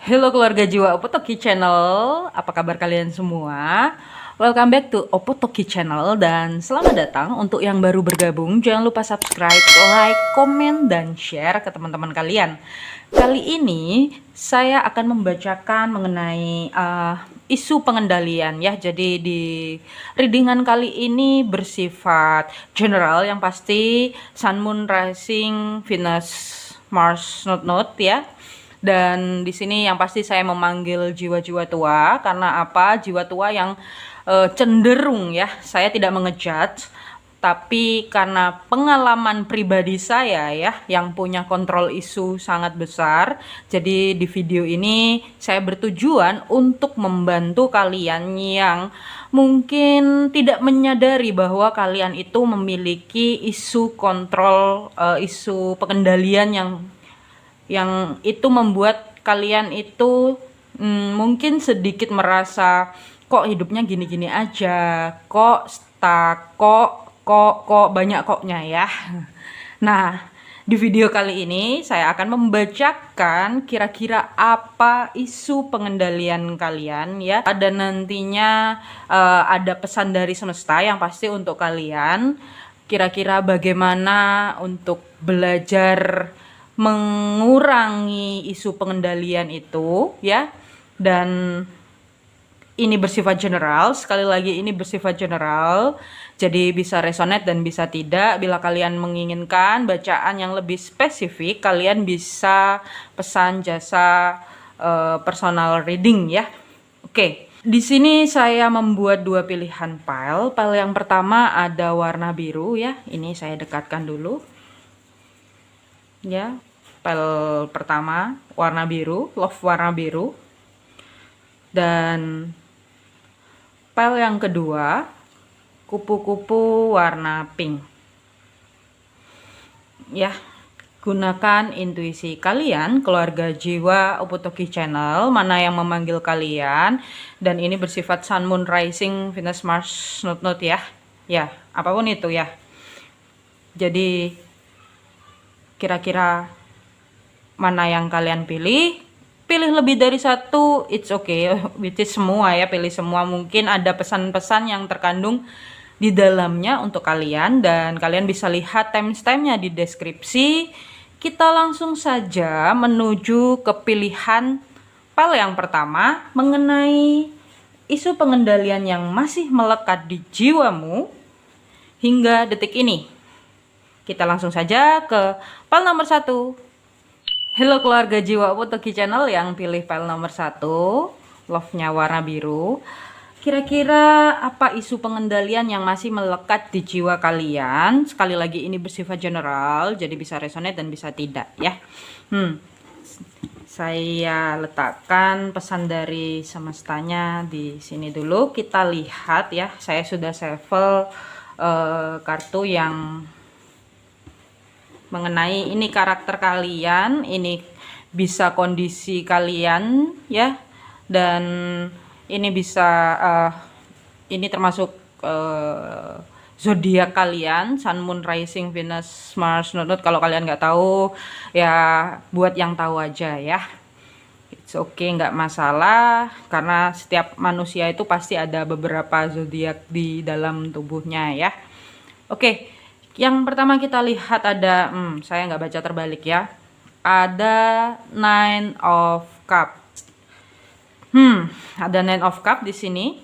Halo keluarga jiwa Opotoki Channel, apa kabar kalian semua? Welcome back to Opotoki Channel dan selamat datang untuk yang baru bergabung. Jangan lupa subscribe, like, komen, dan share ke teman-teman kalian. Kali ini saya akan membacakan mengenai isu pengendalian ya. Jadi di readingan kali ini bersifat general, yang pasti Sun, Moon, Rising, Venus, Mars, Note ya. Dan di sini yang pasti saya memanggil jiwa-jiwa tua karena apa? Jiwa tua yang cenderung ya, saya tidak mengejudge, tapi karena pengalaman pribadi saya ya yang punya kontrol isu sangat besar. Jadi di video ini saya bertujuan untuk membantu kalian yang mungkin tidak menyadari bahwa kalian itu memiliki isu kontrol, isu pengendalian yang itu membuat kalian itu mungkin sedikit merasa kok hidupnya gini-gini aja, kok stuck, kok banyak koknya ya. Nah, di video kali ini saya akan membacakan kira-kira apa isu pengendalian kalian ya. Dan nantinya ada pesan dari semesta yang pasti untuk kalian. Kira-kira bagaimana untuk belajar mengurangi isu pengendalian itu ya. Dan ini bersifat general, sekali lagi ini bersifat general, jadi bisa resonate dan bisa tidak. Bila kalian menginginkan bacaan yang lebih spesifik, kalian bisa pesan jasa personal reading ya. Oke, di sini saya membuat dua pilihan file. File yang pertama ada warna biru ya, ini saya dekatkan dulu ya. File pertama warna biru, love warna biru. Dan file yang kedua kupu-kupu warna pink ya. Gunakan intuisi kalian, keluarga jiwa Opotoki Channel, mana yang memanggil kalian. Dan ini bersifat Sun, Moon, Rising, Venus, Mars, Note ya. Ya, apapun itu ya. Jadi kira-kira mana yang kalian pilih lebih dari satu, it's okay, which is semua ya, pilih semua. Mungkin ada pesan-pesan yang terkandung di dalamnya untuk kalian, dan kalian bisa lihat timestamp-nya di deskripsi. Kita langsung saja menuju ke pilihan file yang pertama mengenai isu pengendalian yang masih melekat di jiwamu hingga detik ini. Kita langsung saja ke file nomor 1. Halo keluarga jiwa Opotoki Channel yang pilih file nomor 1, love-nya warna biru. Kira-kira apa isu pengendalian yang masih melekat di jiwa kalian? Sekali lagi ini bersifat general, jadi bisa resonate dan bisa tidak ya. Saya letakkan pesan dari semestanya di sini dulu. Kita lihat ya, saya sudah shuffle kartu yang mengenai ini karakter kalian, ini bisa kondisi kalian ya, dan ini bisa ini termasuk zodiak kalian, Sun, Moon, Rising, Venus, Mars, Note. Kalau kalian nggak tahu ya buat yang tahu aja ya, it's okay, nggak masalah, karena setiap manusia itu pasti ada beberapa zodiak di dalam tubuhnya ya. Oke. Yang pertama kita lihat ada, saya nggak baca terbalik ya. Ada Nine of Cup. Ada Nine of Cup di sini.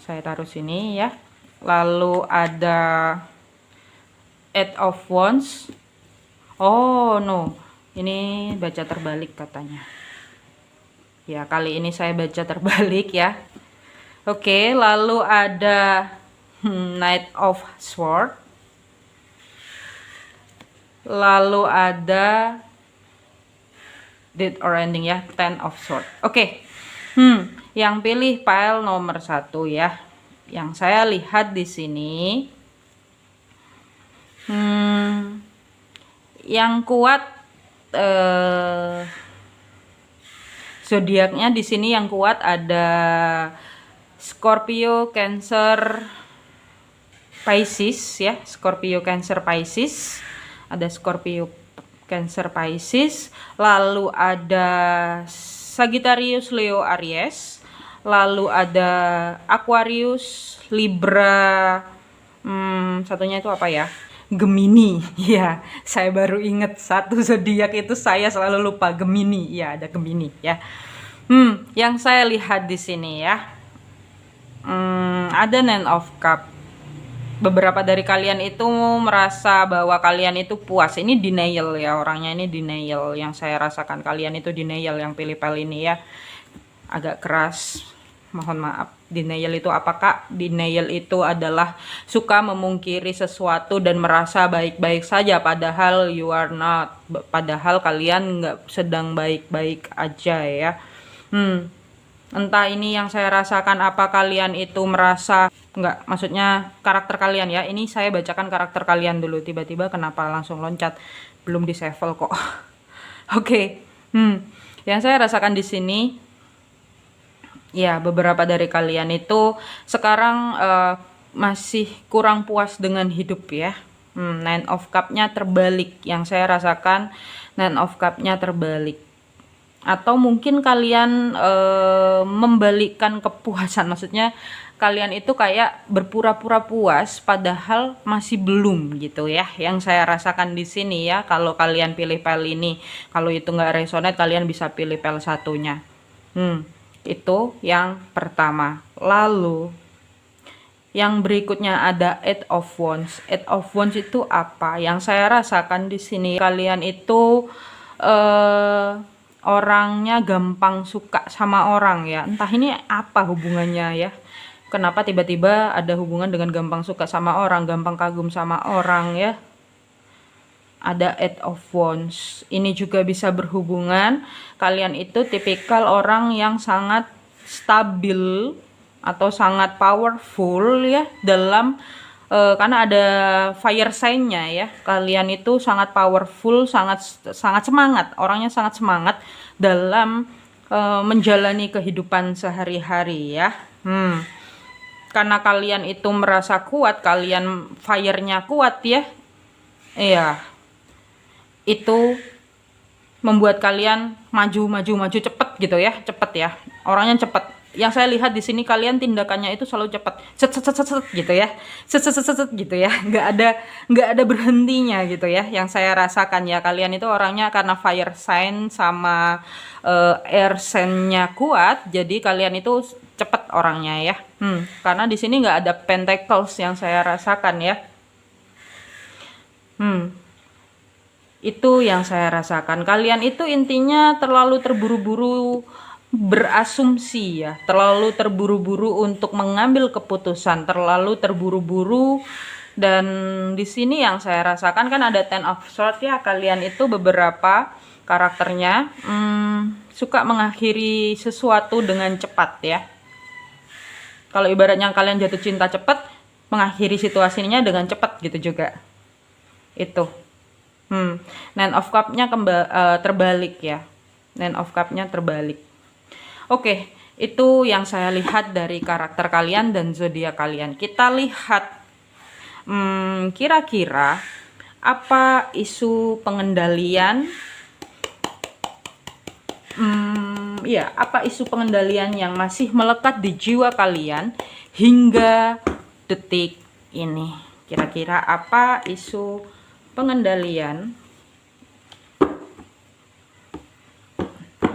Saya taruh sini ya. Lalu ada Eight of Wands. Oh no, ini baca terbalik katanya. Ya kali ini saya baca terbalik ya. Oke, lalu ada Knight of Sword. Lalu ada Death or Ending ya, Ten of Sword. Oke. Yang pilih file nomor 1 ya. Yang saya lihat di sini yang kuat zodiaknya di sini, yang kuat ada Scorpio, Cancer, Pisces ya, Scorpio, Cancer, Pisces. Ada Scorpio, Cancer, Pisces, lalu ada Sagittarius, Leo, Aries, lalu ada Aquarius, Libra, satunya itu apa ya? Gemini. Ya, saya baru inget satu zodiak itu, saya selalu lupa. Gemini. Ya, ada Gemini ya. Yang saya lihat di sini ya, ada Nine of Cup. Beberapa dari kalian itu merasa bahwa kalian itu puas. Ini denial ya, orangnya ini denial. Yang saya rasakan kalian itu denial, yang pilih pel ini ya. Agak keras, mohon maaf. Denial itu apakah? Denial itu adalah suka memungkiri sesuatu dan merasa baik-baik saja, padahal you are not. Padahal kalian nggak sedang baik-baik aja ya. Entah ini yang saya rasakan, apa kalian itu merasa nggak, maksudnya karakter kalian ya. Ini saya bacakan karakter kalian dulu. Tiba-tiba kenapa langsung loncat, belum di shuffle kok. Oke. Yang saya rasakan di sini ya, beberapa dari kalian itu sekarang masih kurang puas dengan hidup ya. Nine of Cup-nya terbalik. Yang saya rasakan Nine of Cup-nya terbalik. Atau mungkin kalian membalikkan kepuasan. Maksudnya kalian itu kayak berpura-pura puas padahal masih belum gitu ya. Yang saya rasakan di sini ya, kalau kalian pilih pel ini, kalau itu nggak resonate, kalian bisa pilih pel satunya. Itu yang pertama. Lalu yang berikutnya ada Eight of Wands. Eight of Wands itu apa? Yang saya rasakan di sini, kalian itu orangnya gampang suka sama orang ya. Entah ini apa hubungannya ya. Kenapa tiba-tiba ada hubungan dengan gampang suka sama orang, gampang kagum sama orang ya. Ada Eight of Wands. Ini juga bisa berhubungan kalian itu tipikal orang yang sangat stabil atau sangat powerful ya, dalam karena ada fire sign-nya ya. Kalian itu sangat powerful, sangat semangat, orangnya sangat semangat dalam menjalani kehidupan sehari-hari ya. Karena kalian itu merasa kuat, kalian fire-nya kuat ya. Iya. Itu membuat kalian maju cepet gitu ya, cepet ya, orangnya cepet. Yang saya lihat di sini, kalian tindakannya itu selalu cepet, set gitu ya, set gitu ya, nggak ada berhentinya gitu ya. Yang saya rasakan ya, kalian itu orangnya karena fire sign sama air sign-nya kuat, jadi kalian itu cepet orangnya ya. Karena di sini nggak ada pentacles yang saya rasakan ya. Itu yang saya rasakan. Kalian itu intinya terlalu terburu-buru berasumsi ya, terlalu terburu-buru untuk mengambil keputusan, terlalu terburu-buru. Dan di sini yang saya rasakan kan ada Ten of Swords ya. Kalian itu beberapa karakternya suka mengakhiri sesuatu dengan cepat ya. Kalau ibaratnya kalian jatuh cinta cepat, mengakhiri situasinya dengan cepat gitu juga. Itu Nine of Cup-nya terbalik ya. Nine of Cup-nya terbalik. Oke, itu yang saya lihat dari karakter kalian dan zodiak kalian. Kita lihat kira-kira apa isu pengendalian apa isu pengendalian yang masih melekat di jiwa kalian hingga detik ini. Kira-kira apa isu pengendalian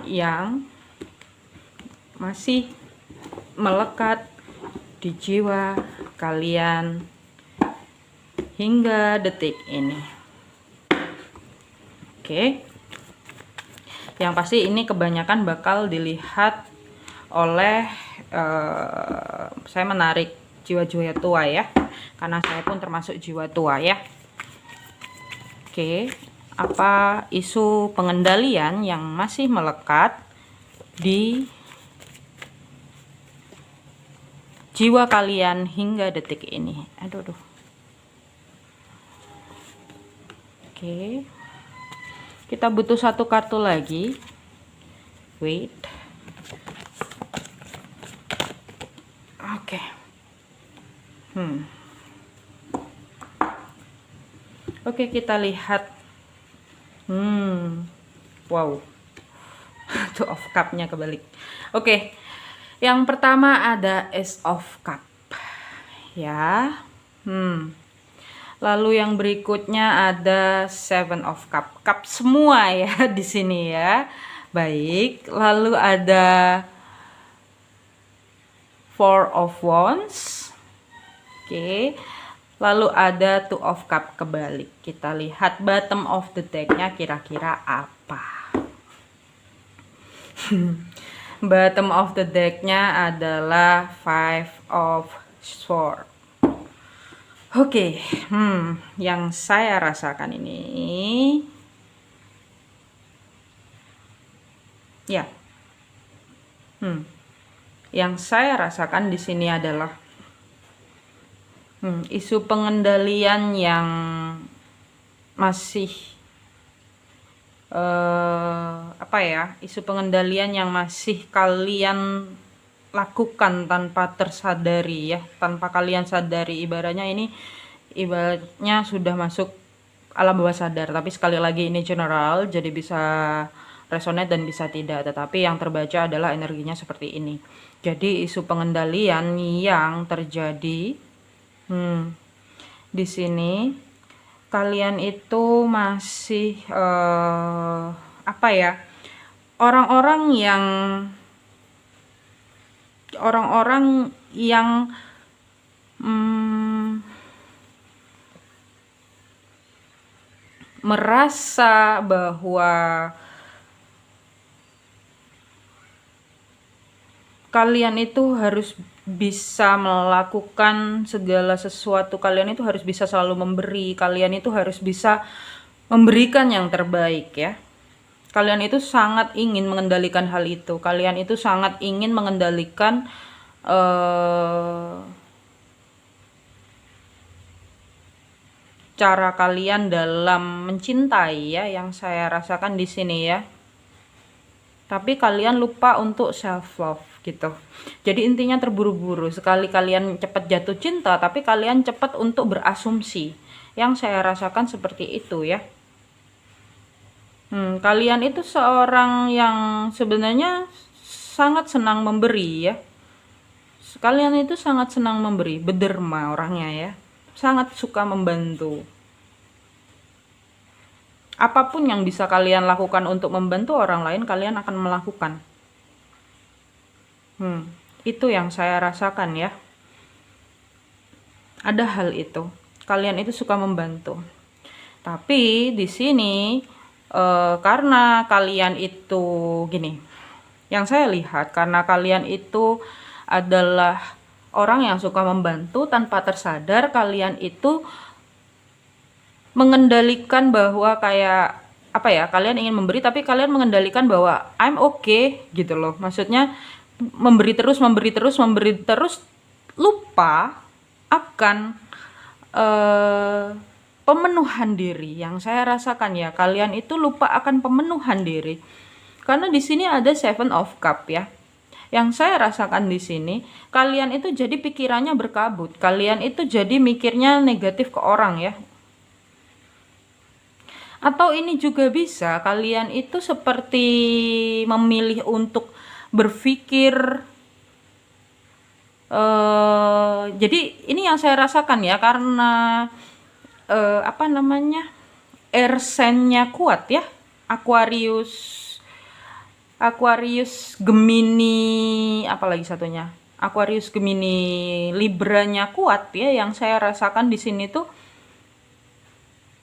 yang masih melekat di jiwa kalian hingga detik ini. Oke. Yang pasti ini kebanyakan bakal dilihat oleh saya menarik jiwa-jiwa tua ya, karena saya pun termasuk jiwa tua ya. Oke, apa isu pengendalian yang masih melekat di jiwa kalian hingga detik ini? Aduh. Oke, kita butuh satu kartu lagi. Wait. Oke. Oke, kita lihat Wow. Two of Cup-nya kebalik. Oke. Yang pertama ada Ace of Cup. Ya. Lalu yang berikutnya ada Seven of Cup. Cup semua ya di sini ya. Baik. Lalu ada Four of Wands. Oke. Lalu ada Two of Cup kebalik. Kita lihat bottom of the deck-nya kira-kira apa. Bottom of the deck-nya adalah Five of Swords. Oke, yang saya rasakan ini, ya, yang saya rasakan di sini adalah isu pengendalian yang masih isu pengendalian yang masih kalian lakukan tanpa tersadari ya, tanpa kalian sadari. Ibaratnya sudah masuk alam bawah sadar, tapi sekali lagi ini general, jadi bisa resonate dan bisa tidak, tetapi yang terbaca adalah energinya seperti ini. Jadi isu pengendalian yang terjadi di sini, kalian itu masih orang-orang yang merasa bahwa kalian itu harus bisa melakukan segala sesuatu, kalian itu harus bisa selalu memberi, kalian itu harus bisa memberikan yang terbaik ya. Kalian itu sangat ingin mengendalikan hal itu, kalian itu sangat ingin mengendalikan cara kalian dalam mencintai ya, yang saya rasakan di sini ya. Tapi kalian lupa untuk self love gitu. Jadi intinya terburu-buru. Sekali kalian cepat jatuh cinta, tapi kalian cepat untuk berasumsi. Yang saya rasakan seperti itu ya. Kalian itu seorang yang sebenarnya sangat senang memberi ya. Kalian itu sangat senang memberi, berderma orangnya ya. Sangat suka membantu. Apapun yang bisa kalian lakukan untuk membantu orang lain, kalian akan melakukan. Itu yang saya rasakan ya. Ada hal itu. Kalian itu suka membantu. Tapi di sini karena kalian itu gini. Yang saya lihat, karena kalian itu adalah orang yang suka membantu, tanpa tersadar kalian itu mengendalikan bahwa kayak kalian ingin memberi, tapi kalian mengendalikan bahwa I'm okay gitu loh. Maksudnya memberi terus, lupa akan pemenuhan diri. Yang saya rasakan ya, kalian itu lupa akan pemenuhan diri. Karena di sini ada Seven of Cup ya. Yang saya rasakan di sini, kalian itu jadi pikirannya berkabut. Kalian itu jadi mikirnya negatif ke orang ya. Atau ini juga bisa kalian itu seperti memilih untuk berpikir jadi ini yang saya rasakan ya, karena air sign-nya kuat ya, Aquarius Gemini, apalagi satunya Aquarius Gemini Libranya kuat ya. Yang saya rasakan di sini tuh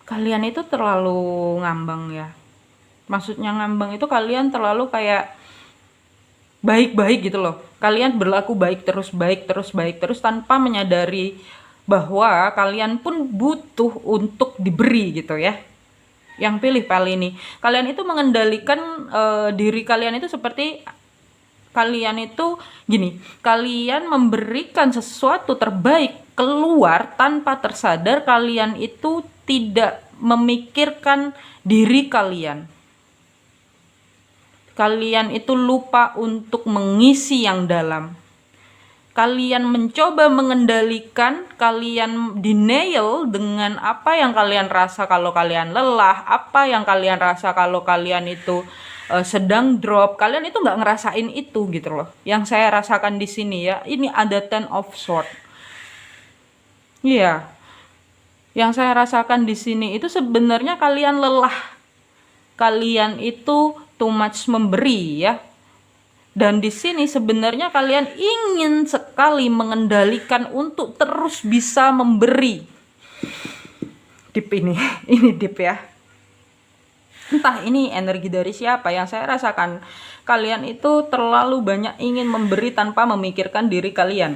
kalian itu terlalu ngambang ya. Maksudnya ngambang itu kalian terlalu kayak baik-baik gitu loh. Kalian berlaku baik terus tanpa menyadari bahwa kalian pun butuh untuk diberi gitu ya. Yang pilih kali ini, kalian itu mengendalikan diri kalian itu seperti kalian itu gini, kalian memberikan sesuatu terbaik keluar tanpa tersadar. Kalian itu tidak memikirkan diri kalian. Kalian itu lupa untuk mengisi yang dalam. kalian mencoba mengendalikan, kalian denial dengan apa yang kalian rasa kalau kalian lelah, apa yang kalian rasa kalau kalian itu sedang drop, kalian itu nggak ngerasain itu gitu loh. Yang saya rasakan di sini ya, ini ada Ten of Swords. Iya, yang saya rasakan di sini itu sebenarnya kalian lelah, kalian itu too much memberi ya. Dan di sini sebenarnya kalian ingin sekali mengendalikan untuk terus bisa memberi. Deep ini, ini deep ya. Entah ini energi dari siapa, yang saya rasakan kalian itu terlalu banyak ingin memberi tanpa memikirkan diri kalian.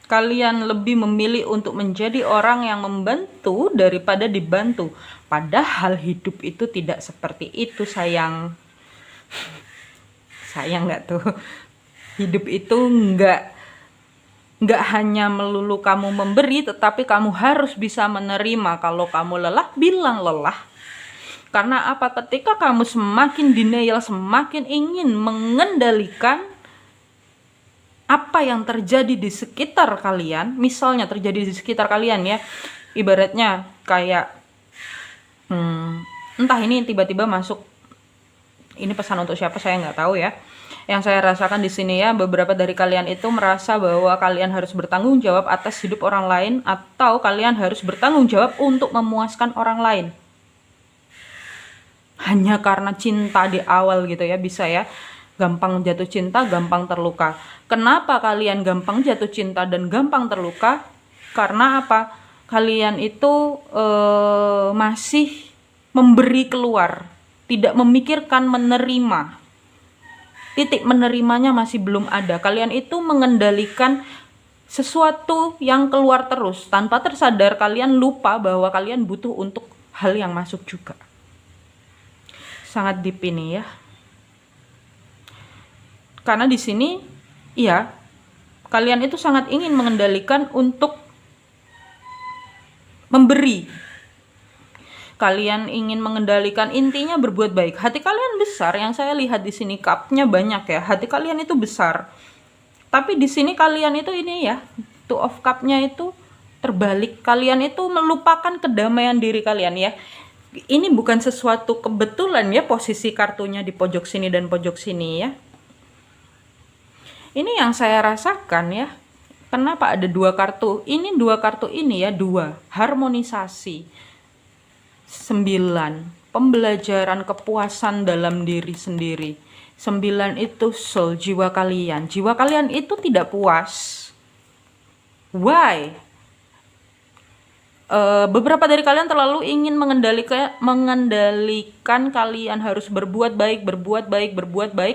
Kalian lebih memilih untuk menjadi orang yang membantu daripada dibantu. Padahal hidup itu tidak seperti itu, sayang. Sayang nggak tuh? Hidup itu nggak hanya melulu kamu memberi, tetapi kamu harus bisa menerima. Kalau kamu lelah, bilang lelah. Karena apa? Ketika kamu semakin denial, semakin ingin mengendalikan apa yang terjadi di sekitar kalian, misalnya terjadi di sekitar kalian ya, ibaratnya kayak entah ini tiba-tiba masuk, ini pesan untuk siapa saya nggak tahu ya. Yang saya rasakan di sini ya, beberapa dari kalian itu merasa bahwa kalian harus bertanggung jawab atas hidup orang lain, atau kalian harus bertanggung jawab untuk memuaskan orang lain. Hanya karena cinta di awal gitu ya, bisa ya. Gampang jatuh cinta, gampang terluka. Kenapa kalian gampang jatuh cinta dan gampang terluka? Karena apa? Kalian itu masih memberi keluar, tidak memikirkan menerima. Titik menerimanya masih belum ada. Kalian itu mengendalikan sesuatu yang keluar terus. Tanpa tersadar kalian lupa bahwa kalian butuh untuk hal yang masuk juga. Sangat deep ini ya. Karena di sini, iya, kalian itu sangat ingin mengendalikan untuk memberi. Kalian ingin mengendalikan, intinya berbuat baik. Hati kalian besar, yang saya lihat di sini cupnya banyak ya. Hati kalian itu besar. Tapi di sini kalian itu ini ya, Two of Cup-nya itu terbalik. Kalian itu melupakan kedamaian diri kalian ya. Ini bukan sesuatu kebetulan ya, posisi kartunya di pojok sini dan pojok sini ya. Ini yang saya rasakan ya. Kenapa ada dua kartu? Ini dua kartu ini ya, dua. Harmonisasi. 9. Pembelajaran kepuasan dalam diri sendiri. 9 itu soul, jiwa kalian. Jiwa kalian itu tidak puas. Why? Beberapa dari kalian terlalu ingin mengendalikan kalian harus berbuat baik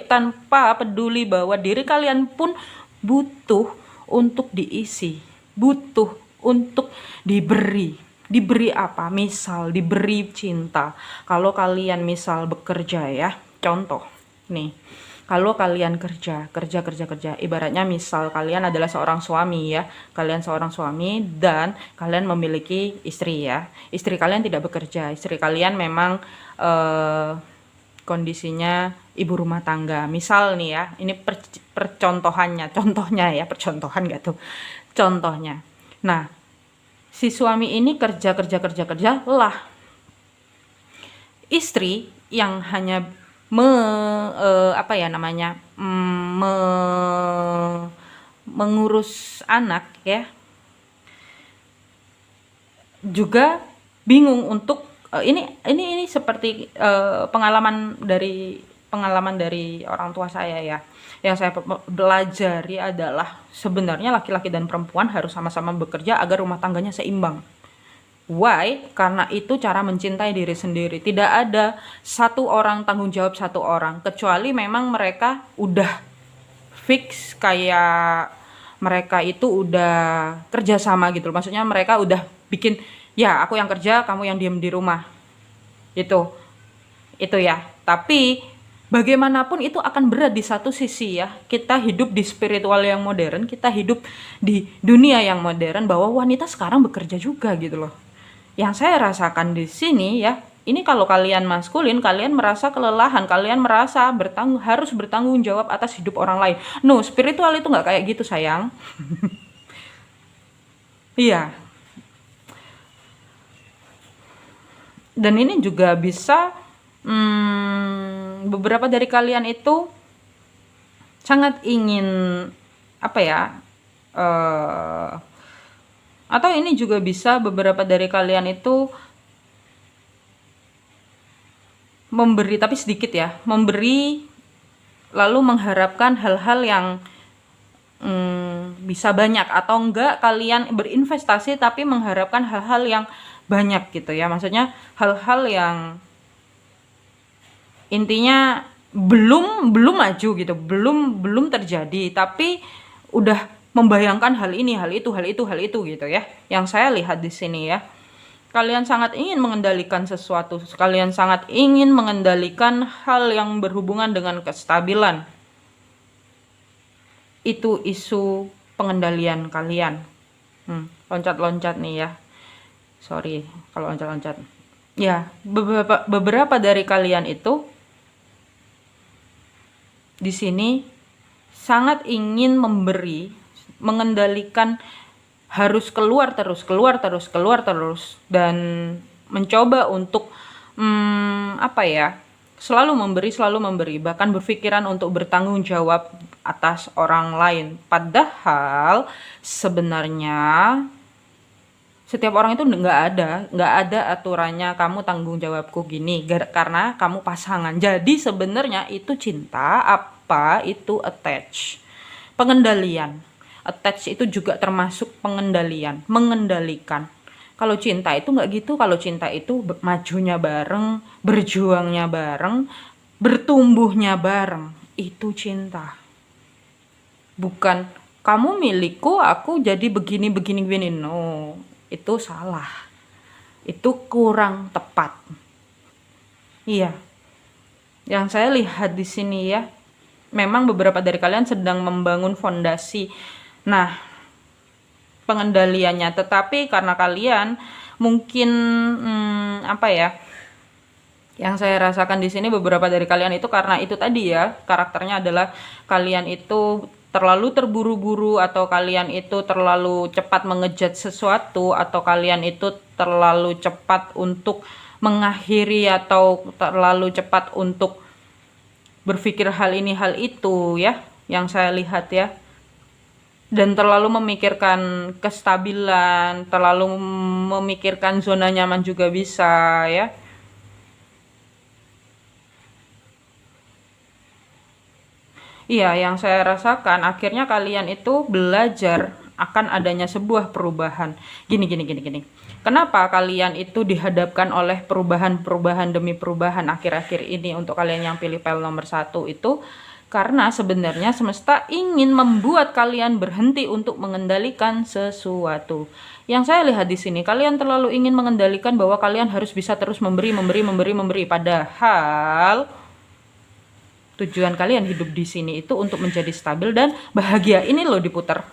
tanpa peduli bahwa diri kalian pun butuh untuk diisi, butuh untuk diberi. Diberi apa? Misal diberi cinta. Kalau kalian misal bekerja ya, contoh nih, kalau kalian kerja, ibaratnya misal kalian adalah seorang suami ya, kalian seorang suami dan kalian memiliki istri ya, istri kalian tidak bekerja, istri kalian memang kondisinya ibu rumah tangga, misal nih ya, ini contohnya ya, percontohan gak tuh, contohnya. Nah, si suami ini kerja, lelah. Istri yang hanya mengurus anak ya, juga bingung untuk ini seperti pengalaman dari orang tua saya ya, yang saya belajar adalah sebenarnya laki-laki dan perempuan harus sama-sama bekerja agar rumah tangganya seimbang. Why? Karena itu cara mencintai diri sendiri. Tidak ada satu orang tanggung jawab satu orang, kecuali memang mereka udah fix kayak mereka itu udah kerja sama gitu. Maksudnya mereka udah bikin, ya aku yang kerja, kamu yang diem di rumah. Itu ya. Tapi bagaimanapun itu akan berat di satu sisi ya. Kita hidup di spiritual yang modern, kita hidup di dunia yang modern, bahwa wanita sekarang bekerja juga gitu loh. Yang saya rasakan di sini ya, ini kalau kalian maskulin, kalian merasa kelelahan, kalian merasa harus bertanggung jawab atas hidup orang lain. No, spiritual itu nggak kayak gitu, sayang. Iya. Dan ini juga bisa beberapa dari kalian itu sangat ingin apa ya? Atau ini juga bisa beberapa dari kalian itu memberi, tapi sedikit ya, memberi lalu mengharapkan hal-hal yang bisa banyak, atau enggak kalian berinvestasi tapi mengharapkan hal-hal yang banyak gitu ya, maksudnya hal-hal yang intinya belum maju gitu, belum terjadi, tapi udah membayangkan hal ini, hal itu gitu ya, yang saya lihat di sini ya. Kalian sangat ingin mengendalikan sesuatu, kalian sangat ingin mengendalikan hal yang berhubungan dengan kestabilan. Itu isu pengendalian kalian. Loncat-loncat nih ya. Sorry kalau loncat-loncat. Ya, beberapa dari kalian itu di sini sangat ingin memberi, mengendalikan, harus keluar terus, dan mencoba untuk selalu memberi, bahkan berpikiran untuk bertanggung jawab atas orang lain. Padahal sebenarnya setiap orang itu nggak ada aturannya kamu tanggung jawabku gini karena kamu pasangan. Jadi sebenarnya itu cinta, apa itu attach, pengendalian. Attach itu juga termasuk pengendalian, mengendalikan. Kalau cinta itu nggak gitu. Kalau cinta itu majunya bareng, berjuangnya bareng, bertumbuhnya bareng. Itu cinta. Bukan kamu milikku, aku jadi begini. No, itu salah. Itu kurang tepat. Iya. Yang saya lihat di sini ya, memang beberapa dari kalian sedang membangun fondasi. Nah, pengendaliannya, tetapi karena kalian mungkin yang saya rasakan di sini beberapa dari kalian itu karena itu tadi ya, karakternya adalah kalian itu terlalu terburu-buru, atau kalian itu terlalu cepat mengejat sesuatu, atau kalian itu terlalu cepat untuk mengakhiri, atau terlalu cepat untuk berpikir hal ini hal itu ya, yang saya lihat ya. Dan terlalu memikirkan kestabilan, terlalu memikirkan zona nyaman juga bisa ya. Iya, yang saya rasakan akhirnya kalian itu belajar akan adanya sebuah perubahan. Gini. Kenapa kalian itu dihadapkan oleh perubahan demi perubahan akhir-akhir ini untuk kalian yang pilih file nomor 1 itu? Karena sebenarnya semesta ingin membuat kalian berhenti untuk mengendalikan sesuatu. Yang saya lihat di sini, kalian terlalu ingin mengendalikan bahwa kalian harus bisa terus memberi. Padahal tujuan kalian hidup di sini itu untuk menjadi stabil dan bahagia. Ini loh diputar.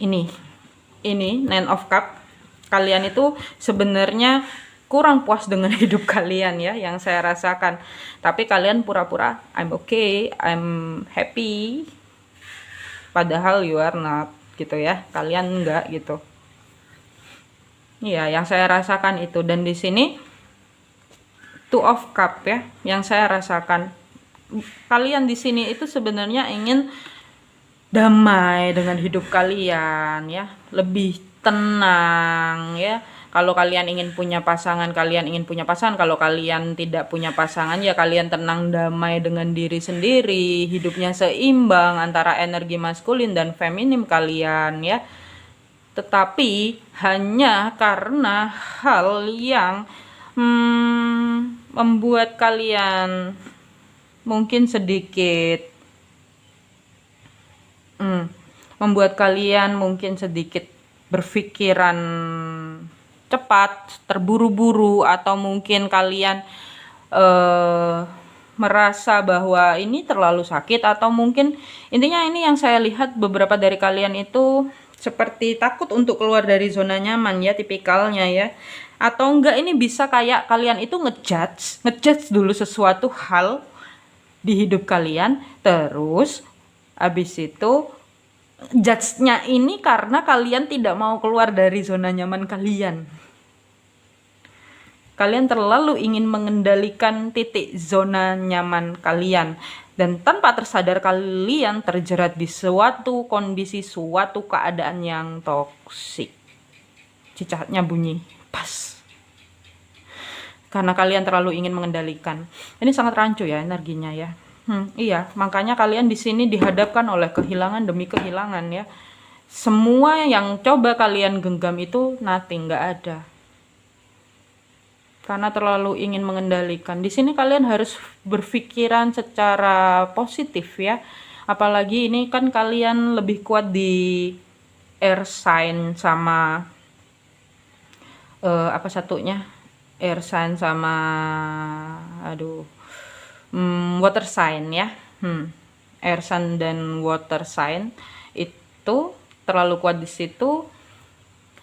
Ini Nine of Cup. Kalian itu sebenarnya kurang puas dengan hidup kalian ya, yang saya rasakan. Tapi kalian pura-pura I'm okay, I'm happy, padahal you are not gitu ya, kalian enggak gitu. Iya, yang saya rasakan itu. Dan di sini Two of Cup ya, yang saya rasakan kalian di sini itu sebenarnya ingin damai dengan hidup kalian ya, lebih tenang ya. Kalau kalian ingin punya pasangan, kalian ingin punya pasangan. Kalau kalian tidak punya pasangan, ya kalian tenang damai dengan diri sendiri. Hidupnya seimbang antara energi maskulin dan feminim kalian ya. Tetapi hanya karena hal yang membuat kalian mungkin sedikit berpikiran cepat, terburu-buru, atau mungkin kalian merasa bahwa ini terlalu sakit, atau mungkin intinya ini yang saya lihat beberapa dari kalian itu seperti takut untuk keluar dari zona nyaman ya, tipikalnya ya. Atau enggak, ini bisa kayak kalian itu ngejudge dulu sesuatu hal di hidup kalian, terus habis itu judge-nya ini karena kalian tidak mau keluar dari zona nyaman kalian. Kalian terlalu ingin mengendalikan titik zona nyaman kalian, dan tanpa tersadar kalian terjerat di suatu kondisi, suatu keadaan yang toksik. Cicaknya bunyi pas karena kalian terlalu ingin mengendalikan. Ini sangat rancu ya energinya ya. Iya, makanya kalian di sini dihadapkan oleh kehilangan demi kehilangan ya. Semua yang coba kalian genggam itu nothing, nggak ada. Karena terlalu ingin mengendalikan. Di sini kalian harus berpikiran secara positif ya. Apalagi ini kan kalian lebih kuat di air sign sama apa satunya? Air sign sama water sign ya. Air sign dan water sign itu terlalu kuat di situ.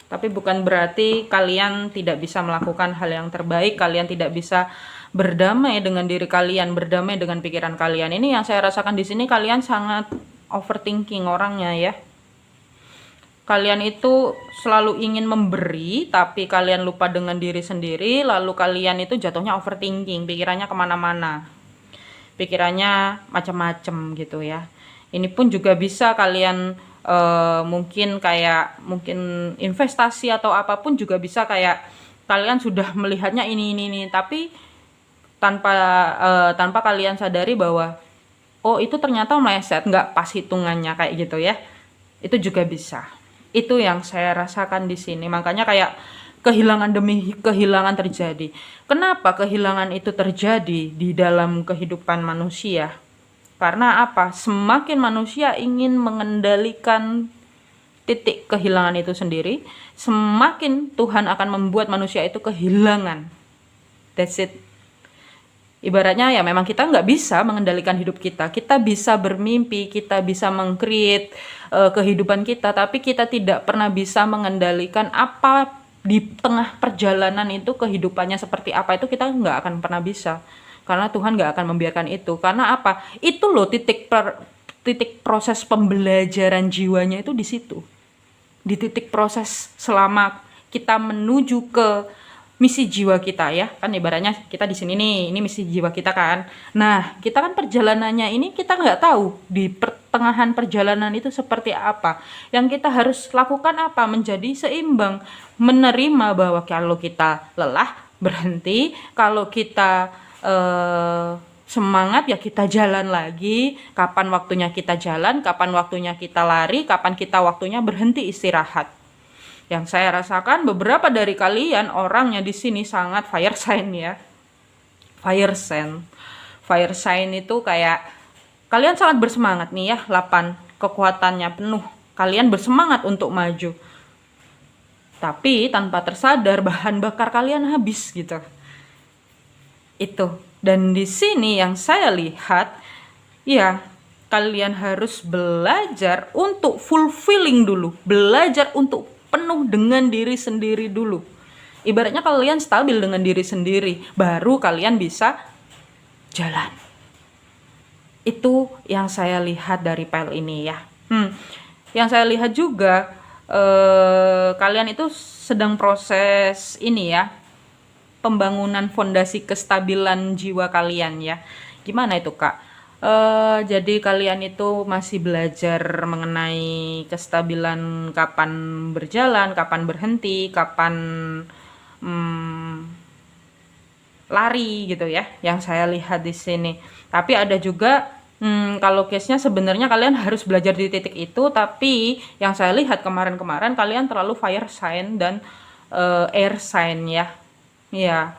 Tapi bukan berarti kalian tidak bisa melakukan hal yang terbaik, kalian tidak bisa berdamai dengan diri kalian, berdamai dengan pikiran kalian. Ini yang saya rasakan di sini, kalian sangat overthinking orangnya ya. Kalian itu selalu ingin memberi, tapi kalian lupa dengan diri sendiri, lalu kalian itu jatuhnya overthinking, pikirannya kemana-mana. Pikirannya macam-macam gitu ya. Ini pun juga bisa kalian mungkin investasi atau apapun juga bisa, kayak kalian sudah melihatnya ini, tapi tanpa kalian sadari bahwa oh itu ternyata meleset, nggak pas hitungannya kayak gitu ya. Itu juga bisa. Itu yang saya rasakan di sini. Makanya kayak kehilangan demi kehilangan terjadi. Kenapa kehilangan itu terjadi di dalam kehidupan manusia? Karena apa? Semakin manusia ingin mengendalikan titik kehilangan itu sendiri, semakin Tuhan akan membuat manusia itu kehilangan. That's it. Ibaratnya ya memang kita nggak bisa mengendalikan hidup kita. Kita bisa bermimpi, kita bisa meng-create kehidupan kita, tapi kita tidak pernah bisa mengendalikan apa di tengah perjalanan itu kehidupannya seperti apa, itu kita nggak akan pernah bisa. Karena Tuhan gak akan membiarkan itu. Karena apa? Itu loh titik proses pembelajaran jiwanya itu di situ. Di titik proses selama kita menuju ke misi jiwa kita ya. Kan ibaratnya kita di sini nih, ini misi jiwa kita kan. Nah, kita kan perjalanannya ini kita nggak tahu di pertengahan perjalanan itu seperti apa. Yang kita harus lakukan apa? Menjadi seimbang, menerima bahwa kalau kita lelah, berhenti. Kalau kita semangat ya kita jalan lagi. Kapan waktunya kita jalan, kapan waktunya kita lari, kapan kita waktunya berhenti istirahat. Yang saya rasakan beberapa dari kalian orangnya di sini sangat fire sign ya. Fire sign itu kayak kalian sangat bersemangat nih ya, 8 kekuatannya penuh. Kalian bersemangat untuk maju. Tapi tanpa tersadar bahan bakar kalian habis gitu. Itu. Dan di sini yang saya lihat ya, kalian harus belajar untuk fulfilling dulu, belajar untuk penuh dengan diri sendiri dulu. Ibaratnya kalian stabil dengan diri sendiri, baru kalian bisa jalan. Itu yang saya lihat dari file ini ya. Yang saya lihat juga kalian itu sedang proses ini ya, pembangunan fondasi kestabilan jiwa kalian ya. Gimana itu Kak? Jadi kalian itu masih belajar mengenai kestabilan, kapan berjalan, kapan berhenti, kapan lari gitu ya. Yang saya lihat di sini. Tapi ada juga kalau case-nya sebenarnya kalian harus belajar di titik itu, tapi yang saya lihat kemarin-kemarin kalian terlalu fire sign dan air sign ya. Iya,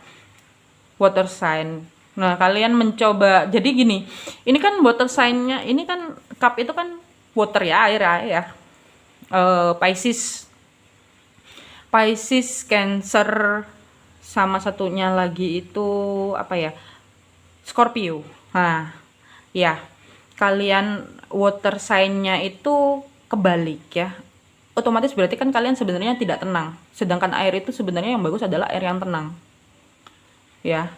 water sign. Nah, kalian mencoba, jadi gini, ini kan water sign-nya, ini kan cup itu kan water ya, air ya. Pisces, Cancer, sama satunya lagi itu apa ya? Scorpio. Nah, ya, kalian water sign-nya itu kebalik ya. otomatis berarti kan kalian sebenarnya tidak tenang. Sedangkan air itu sebenarnya yang bagus adalah air yang tenang. Ya,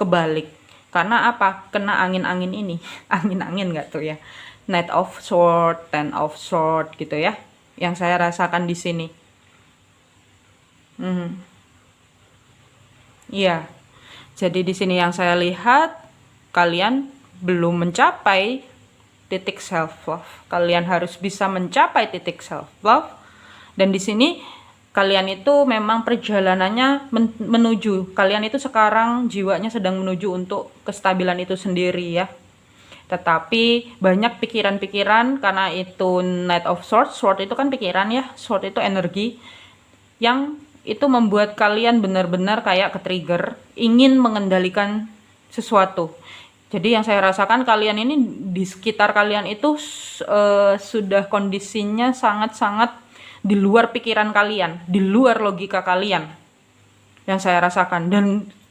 kebalik. Karena apa? Kena angin-angin ini. Angin-angin nggak tuh ya? Knight of Sword, Ten of Sword gitu ya. Yang saya rasakan di sini. Iya. Jadi di sini yang saya lihat, kalian belum mencapai titik self love. Kalian harus bisa mencapai titik self love. Dan di sini kalian itu memang perjalanannya menuju. Kalian itu sekarang jiwanya sedang menuju untuk kestabilan itu sendiri ya. Tetapi banyak pikiran-pikiran, karena itu Knight of Swords. Sword itu kan pikiran ya. Sword itu energi yang itu membuat kalian benar-benar kayak ke-trigger, ingin mengendalikan sesuatu. Jadi yang saya rasakan, kalian ini di sekitar kalian itu sudah kondisinya sangat-sangat di luar pikiran kalian, di luar logika kalian. Yang saya rasakan. Dan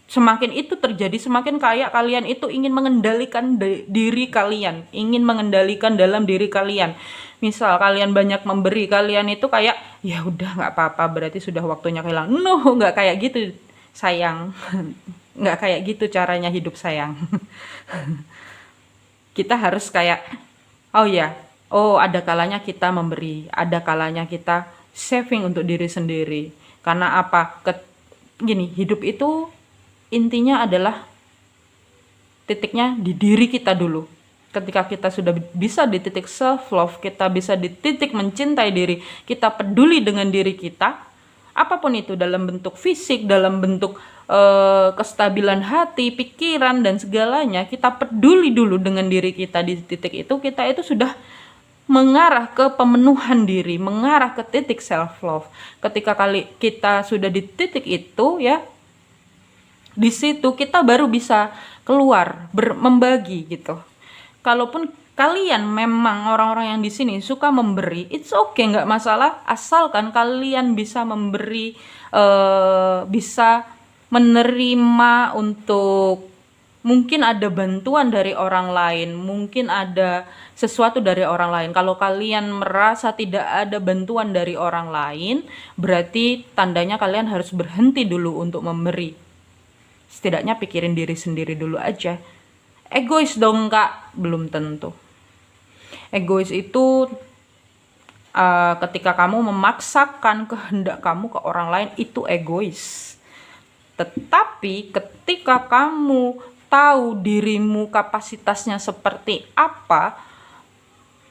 semakin itu terjadi, semakin kayak kalian itu ingin mengendalikan diri kalian, ingin mengendalikan dalam diri kalian. Misal kalian banyak memberi, kalian itu kayak ya udah nggak apa-apa, berarti sudah waktunya hilang. No, nggak kayak gitu sayang. Nggak kayak gitu caranya hidup sayang. Kita harus kayak, oh ya, oh ada kalanya kita memberi, ada kalanya kita saving untuk diri sendiri. Karena apa? Gini, hidup itu intinya adalah titiknya di diri kita dulu. Ketika kita sudah bisa di titik self love, kita bisa di titik mencintai diri, kita peduli dengan diri kita, apapun itu, dalam bentuk fisik, dalam bentuk kestabilan hati, pikiran dan segalanya, kita peduli dulu dengan diri kita. Di titik itu kita itu sudah mengarah ke pemenuhan diri, mengarah ke titik self love. Ketika kita sudah di titik itu ya, di situ kita baru bisa keluar membagi gitu. Kalaupun kalian memang orang-orang yang di sini suka memberi, it's okay, nggak masalah, asalkan kalian bisa memberi, bisa menerima untuk mungkin ada bantuan dari orang lain, mungkin ada sesuatu dari orang lain. Kalau kalian merasa tidak ada bantuan dari orang lain, berarti tandanya kalian harus berhenti dulu untuk memberi. Setidaknya pikirin diri sendiri dulu aja. Egois dong kak? Belum tentu. Egois itu ketika kamu memaksakan kehendak kamu ke orang lain, itu egois. Tetapi ketika kamu tahu dirimu kapasitasnya seperti apa,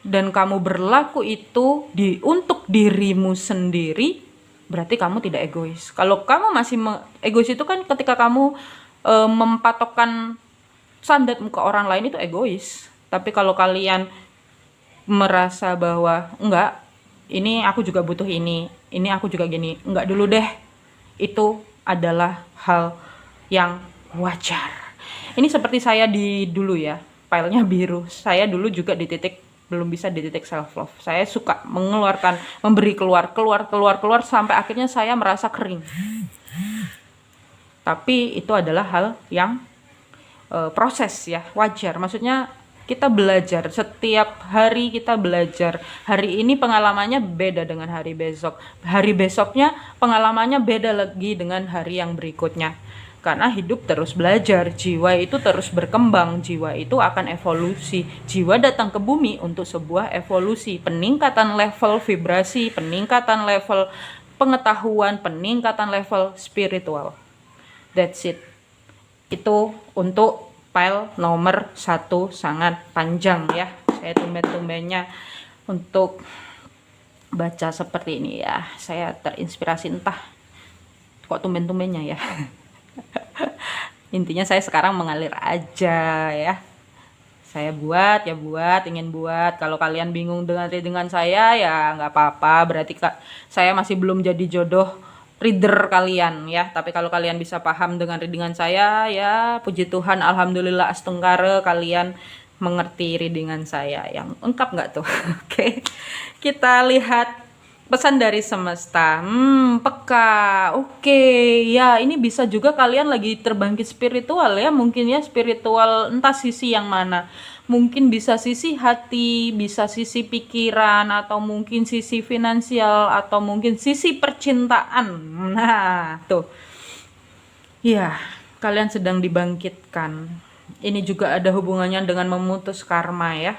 dan kamu berlaku itu untuk dirimu sendiri, berarti kamu tidak egois. Kalau kamu masih egois itu kan ketika kamu mempatokkan standarmu ke orang lain, itu egois. Tapi kalau kalian merasa bahwa enggak, ini aku juga butuh ini aku juga gini, enggak dulu deh, itu adalah hal yang wajar. Ini seperti saya dulu ya, filenya biru. Saya dulu juga di titik, belum bisa di titik self love. Saya suka mengeluarkan, memberi keluar sampai akhirnya saya merasa kering. Tapi itu adalah hal yang proses ya, wajar. Maksudnya kita belajar, setiap hari kita belajar. Hari ini pengalamannya beda dengan hari besok. Hari besoknya pengalamannya beda lagi dengan hari yang berikutnya. Karena hidup terus belajar, jiwa itu terus berkembang, jiwa itu akan evolusi. Jiwa datang ke bumi untuk sebuah evolusi, peningkatan level vibrasi, peningkatan level pengetahuan, peningkatan level spiritual. That's it. Itu untuk file nomor 1, sangat panjang ya. Saya tumben-tumbennya untuk baca seperti ini ya. Saya terinspirasi, entah kok tumben-tumbennya ya. Intinya saya sekarang mengalir aja ya. Saya buat, ingin buat. Kalau kalian bingung dengan saya ya nggak apa-apa. Berarti saya masih belum jadi jodoh reader kalian ya. Tapi kalau kalian bisa paham dengan readingan saya ya, puji Tuhan, alhamdulillah, astengkara, kalian mengerti readingan saya yang lengkap nggak tuh? Oke, kita lihat Pesan dari semesta. Peka. Oke, ya ini bisa juga kalian lagi terbangkit spiritual ya. Mungkin ya spiritual entah sisi yang mana. Mungkin bisa sisi hati, bisa sisi pikiran, atau mungkin sisi finansial, atau mungkin sisi percintaan. Nah, tuh. Ya, kalian sedang dibangkitkan. Ini juga ada hubungannya dengan memutus karma ya.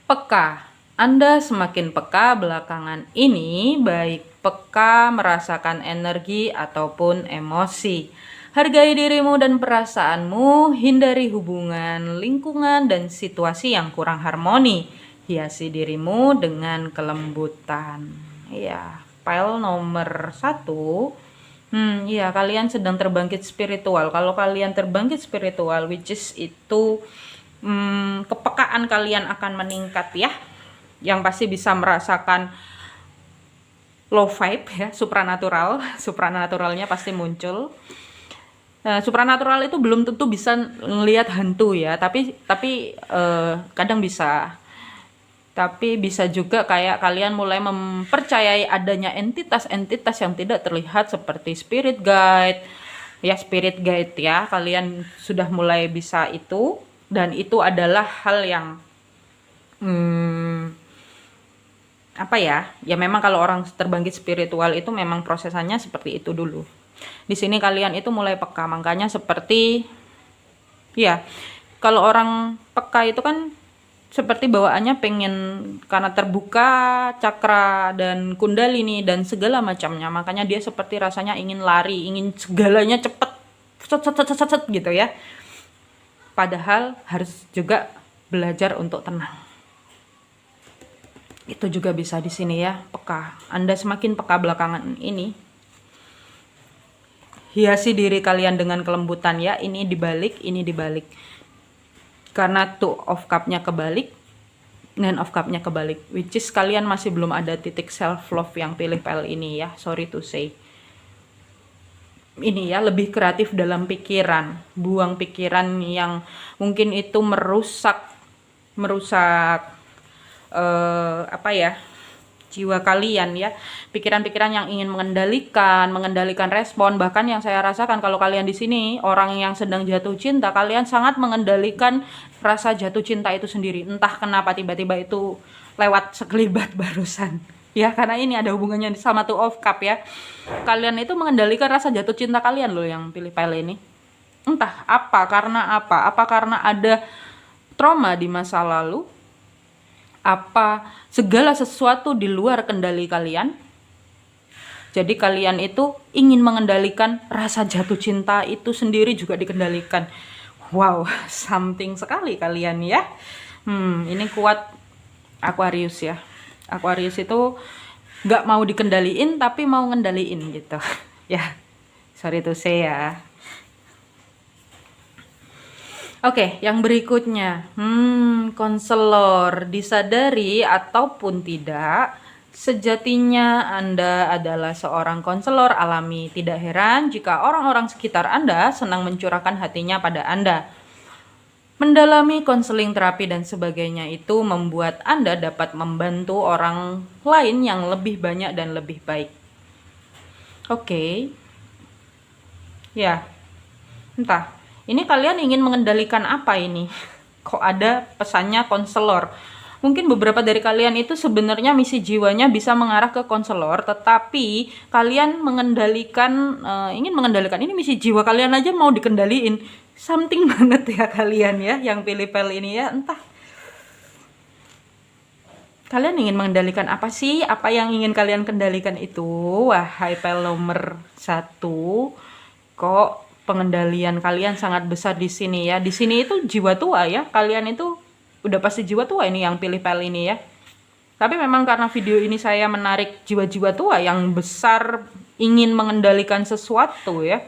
Peka. Anda semakin peka belakangan ini, baik peka merasakan energi ataupun emosi. Hargai dirimu dan perasaanmu, hindari hubungan, lingkungan, dan situasi yang kurang harmoni. Hiasi dirimu dengan kelembutan. Ya, file nomor 1. Iya, kalian sedang terbangkit spiritual. Kalau kalian terbangkit spiritual, which is itu kepekaan kalian akan meningkat ya. Yang pasti bisa merasakan low vibe ya, supranatural. Supranaturalnya pasti muncul. Supranatural itu belum tentu bisa ngelihat hantu ya, tapi kadang bisa. Tapi bisa juga kayak kalian mulai mempercayai adanya entitas-entitas yang tidak terlihat seperti spirit guide. Ya, spirit guide ya. Kalian sudah mulai bisa itu, dan itu adalah hal yang apa ya? Ya memang kalau orang terbangkit spiritual itu memang prosesannya seperti itu dulu. Di sini kalian itu mulai peka, makanya seperti ya, kalau orang peka itu kan seperti bawaannya pengen, karena terbuka cakra dan kundalini dan segala macamnya, makanya dia seperti rasanya ingin lari, ingin segalanya cepet set gitu ya. Padahal harus juga belajar untuk tenang. Itu juga bisa di sini ya, peka. Anda semakin peka belakangan ini. Hiasi diri kalian dengan kelembutan ya, ini dibalik, ini dibalik. Karena two of cup-nya kebalik, nine of cup-nya kebalik, which is kalian masih belum ada titik self love yang pilih PL ini ya, sorry to say. Ini ya, lebih kreatif dalam pikiran, buang pikiran yang mungkin itu merusak apa ya, jiwa kalian ya, pikiran-pikiran yang ingin mengendalikan respon. Bahkan yang saya rasakan kalau kalian di sini orang yang sedang jatuh cinta, kalian sangat mengendalikan rasa jatuh cinta itu sendiri. Entah kenapa tiba-tiba itu lewat sekelibat barusan. Ya, karena ini ada hubungannya sama two of cup ya. Kalian itu mengendalikan rasa jatuh cinta kalian loh yang pilih pile ini. Entah apa, karena apa? Apa karena ada trauma di masa lalu? Apa segala sesuatu di luar kendali kalian? Jadi kalian itu ingin mengendalikan rasa jatuh cinta itu sendiri juga dikendalikan. Wow, something sekali kalian ya. Ini kuat Aquarius ya. Aquarius itu nggak mau dikendaliin tapi mau ngendaliin gitu. Ya, sorry to say ya. Oke, yang berikutnya, konselor. Disadari ataupun tidak, sejatinya Anda adalah seorang konselor alami. Tidak heran jika orang-orang sekitar Anda senang mencurahkan hatinya pada Anda. Mendalami konseling, terapi, dan sebagainya itu membuat Anda dapat membantu orang lain yang lebih banyak dan lebih baik. Oke. Ya, entah. Ini kalian ingin mengendalikan apa ini? Kok ada pesannya konselor? Mungkin beberapa dari kalian itu sebenarnya misi jiwanya bisa mengarah ke konselor, tetapi kalian ingin mengendalikan ini misi jiwa kalian aja mau dikendaliin. Something banget ya kalian ya yang pilih pel ini ya, entah. Kalian ingin mengendalikan apa sih? Apa yang ingin kalian kendalikan itu? Wahai pel nomor 1, kok pengendalian kalian sangat besar di sini ya. Di sini itu jiwa tua ya. Kalian itu udah pasti jiwa tua ini yang pilih pel ini ya. Tapi memang karena video ini saya menarik jiwa-jiwa tua yang besar ingin mengendalikan sesuatu ya.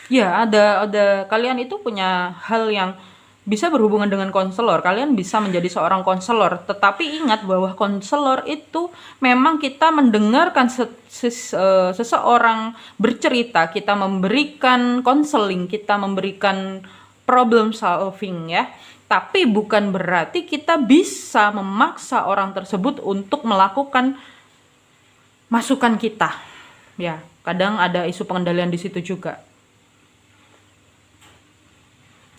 Ya, ada kalian itu punya hal yang bisa berhubungan dengan konselor. Kalian bisa menjadi seorang konselor, tetapi ingat bahwa konselor itu memang kita mendengarkan seseorang bercerita, kita memberikan konseling, kita memberikan problem solving ya. Tapi bukan berarti kita bisa memaksa orang tersebut untuk melakukan masukan kita. Ya, kadang ada isu pengendalian di situ juga.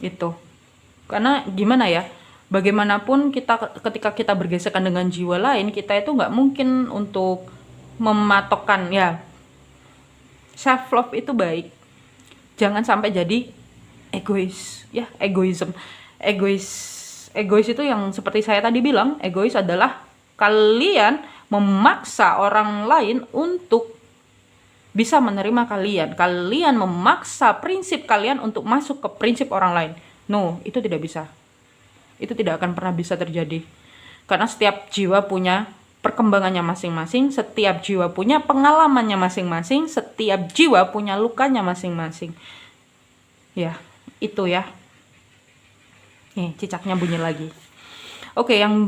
Itu. Karena gimana ya? Bagaimanapun kita ketika kita bergesekan dengan jiwa lain, kita itu nggak mungkin untuk mematokkan ya. Self love itu baik. Jangan sampai jadi egois, ya, egois itu yang seperti saya tadi bilang, egois adalah kalian memaksa orang lain untuk bisa menerima kalian memaksa prinsip kalian untuk masuk ke prinsip orang lain. No, itu tidak bisa, itu tidak akan pernah bisa terjadi, karena setiap jiwa punya perkembangannya masing-masing, setiap jiwa punya pengalamannya masing-masing, setiap jiwa punya lukanya masing-masing. Ya, itu ya. Nih, cicaknya bunyi lagi. Oke, yang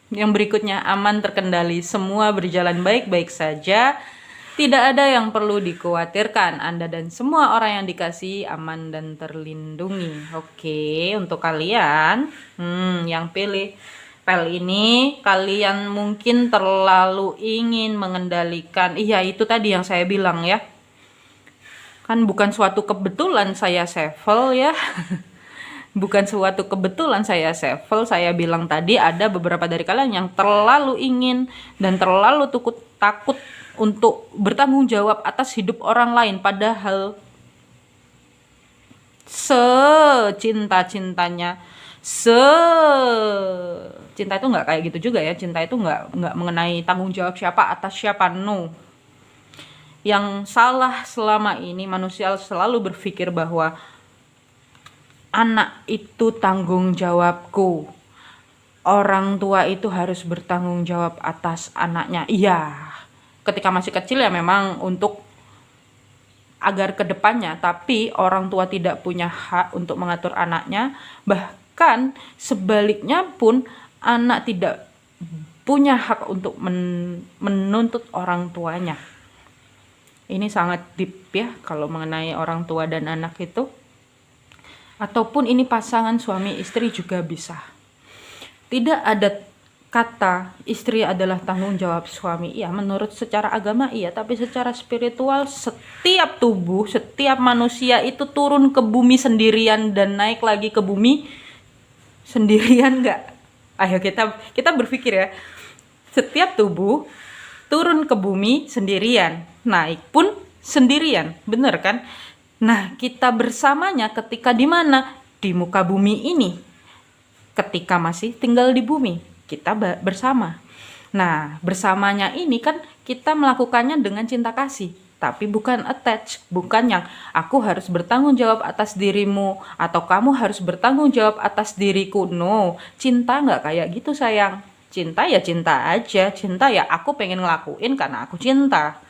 berikutnya, aman terkendali, semua berjalan baik-baik saja. Tidak ada yang perlu dikhawatirkan. Anda dan semua orang yang dikasihi aman dan terlindungi. Oke, untuk kalian yang pilih pel ini, kalian mungkin terlalu ingin mengendalikan. Iya, itu tadi yang saya bilang ya. Kan bukan suatu kebetulan saya shuffle ya. Bukan suatu kebetulan saya shuffle. Saya bilang tadi ada beberapa dari kalian yang terlalu ingin dan terlalu takut untuk bertanggung jawab atas hidup orang lain, padahal secinta-cintanya, cinta itu nggak kayak gitu juga ya. Cinta itu nggak mengenai tanggung jawab siapa atas siapa, no. Yang salah selama ini, manusia selalu berpikir bahwa anak itu tanggung jawabku, orang tua itu harus bertanggung jawab atas anaknya. Iya, ketika masih kecil ya memang untuk agar kedepannya, tapi orang tua tidak punya hak untuk mengatur anaknya. Bahkan sebaliknya pun, anak tidak punya hak untuk menuntut orang tuanya. Ini sangat deep ya kalau mengenai orang tua dan anak itu. Ataupun ini pasangan suami istri juga bisa. Tidak ada kata istri adalah tanggung jawab suami. Iya, menurut secara agama iya, tapi secara spiritual setiap tubuh, setiap manusia itu turun ke bumi sendirian dan naik lagi ke bumi sendirian enggak? Ayo kita berpikir ya. Setiap tubuh turun ke bumi sendirian, naik pun sendirian, bener kan? Nah, kita bersamanya ketika di mana? Di muka bumi ini. Ketika masih tinggal di bumi, kita bersama. Nah, bersamanya ini kan kita melakukannya dengan cinta kasih, tapi bukan attach, bukan yang aku harus bertanggung jawab atas dirimu atau kamu harus bertanggung jawab atas diriku. No, cinta nggak kayak gitu sayang. Cinta ya cinta aja, cinta ya aku pengen ngelakuin karena aku cinta.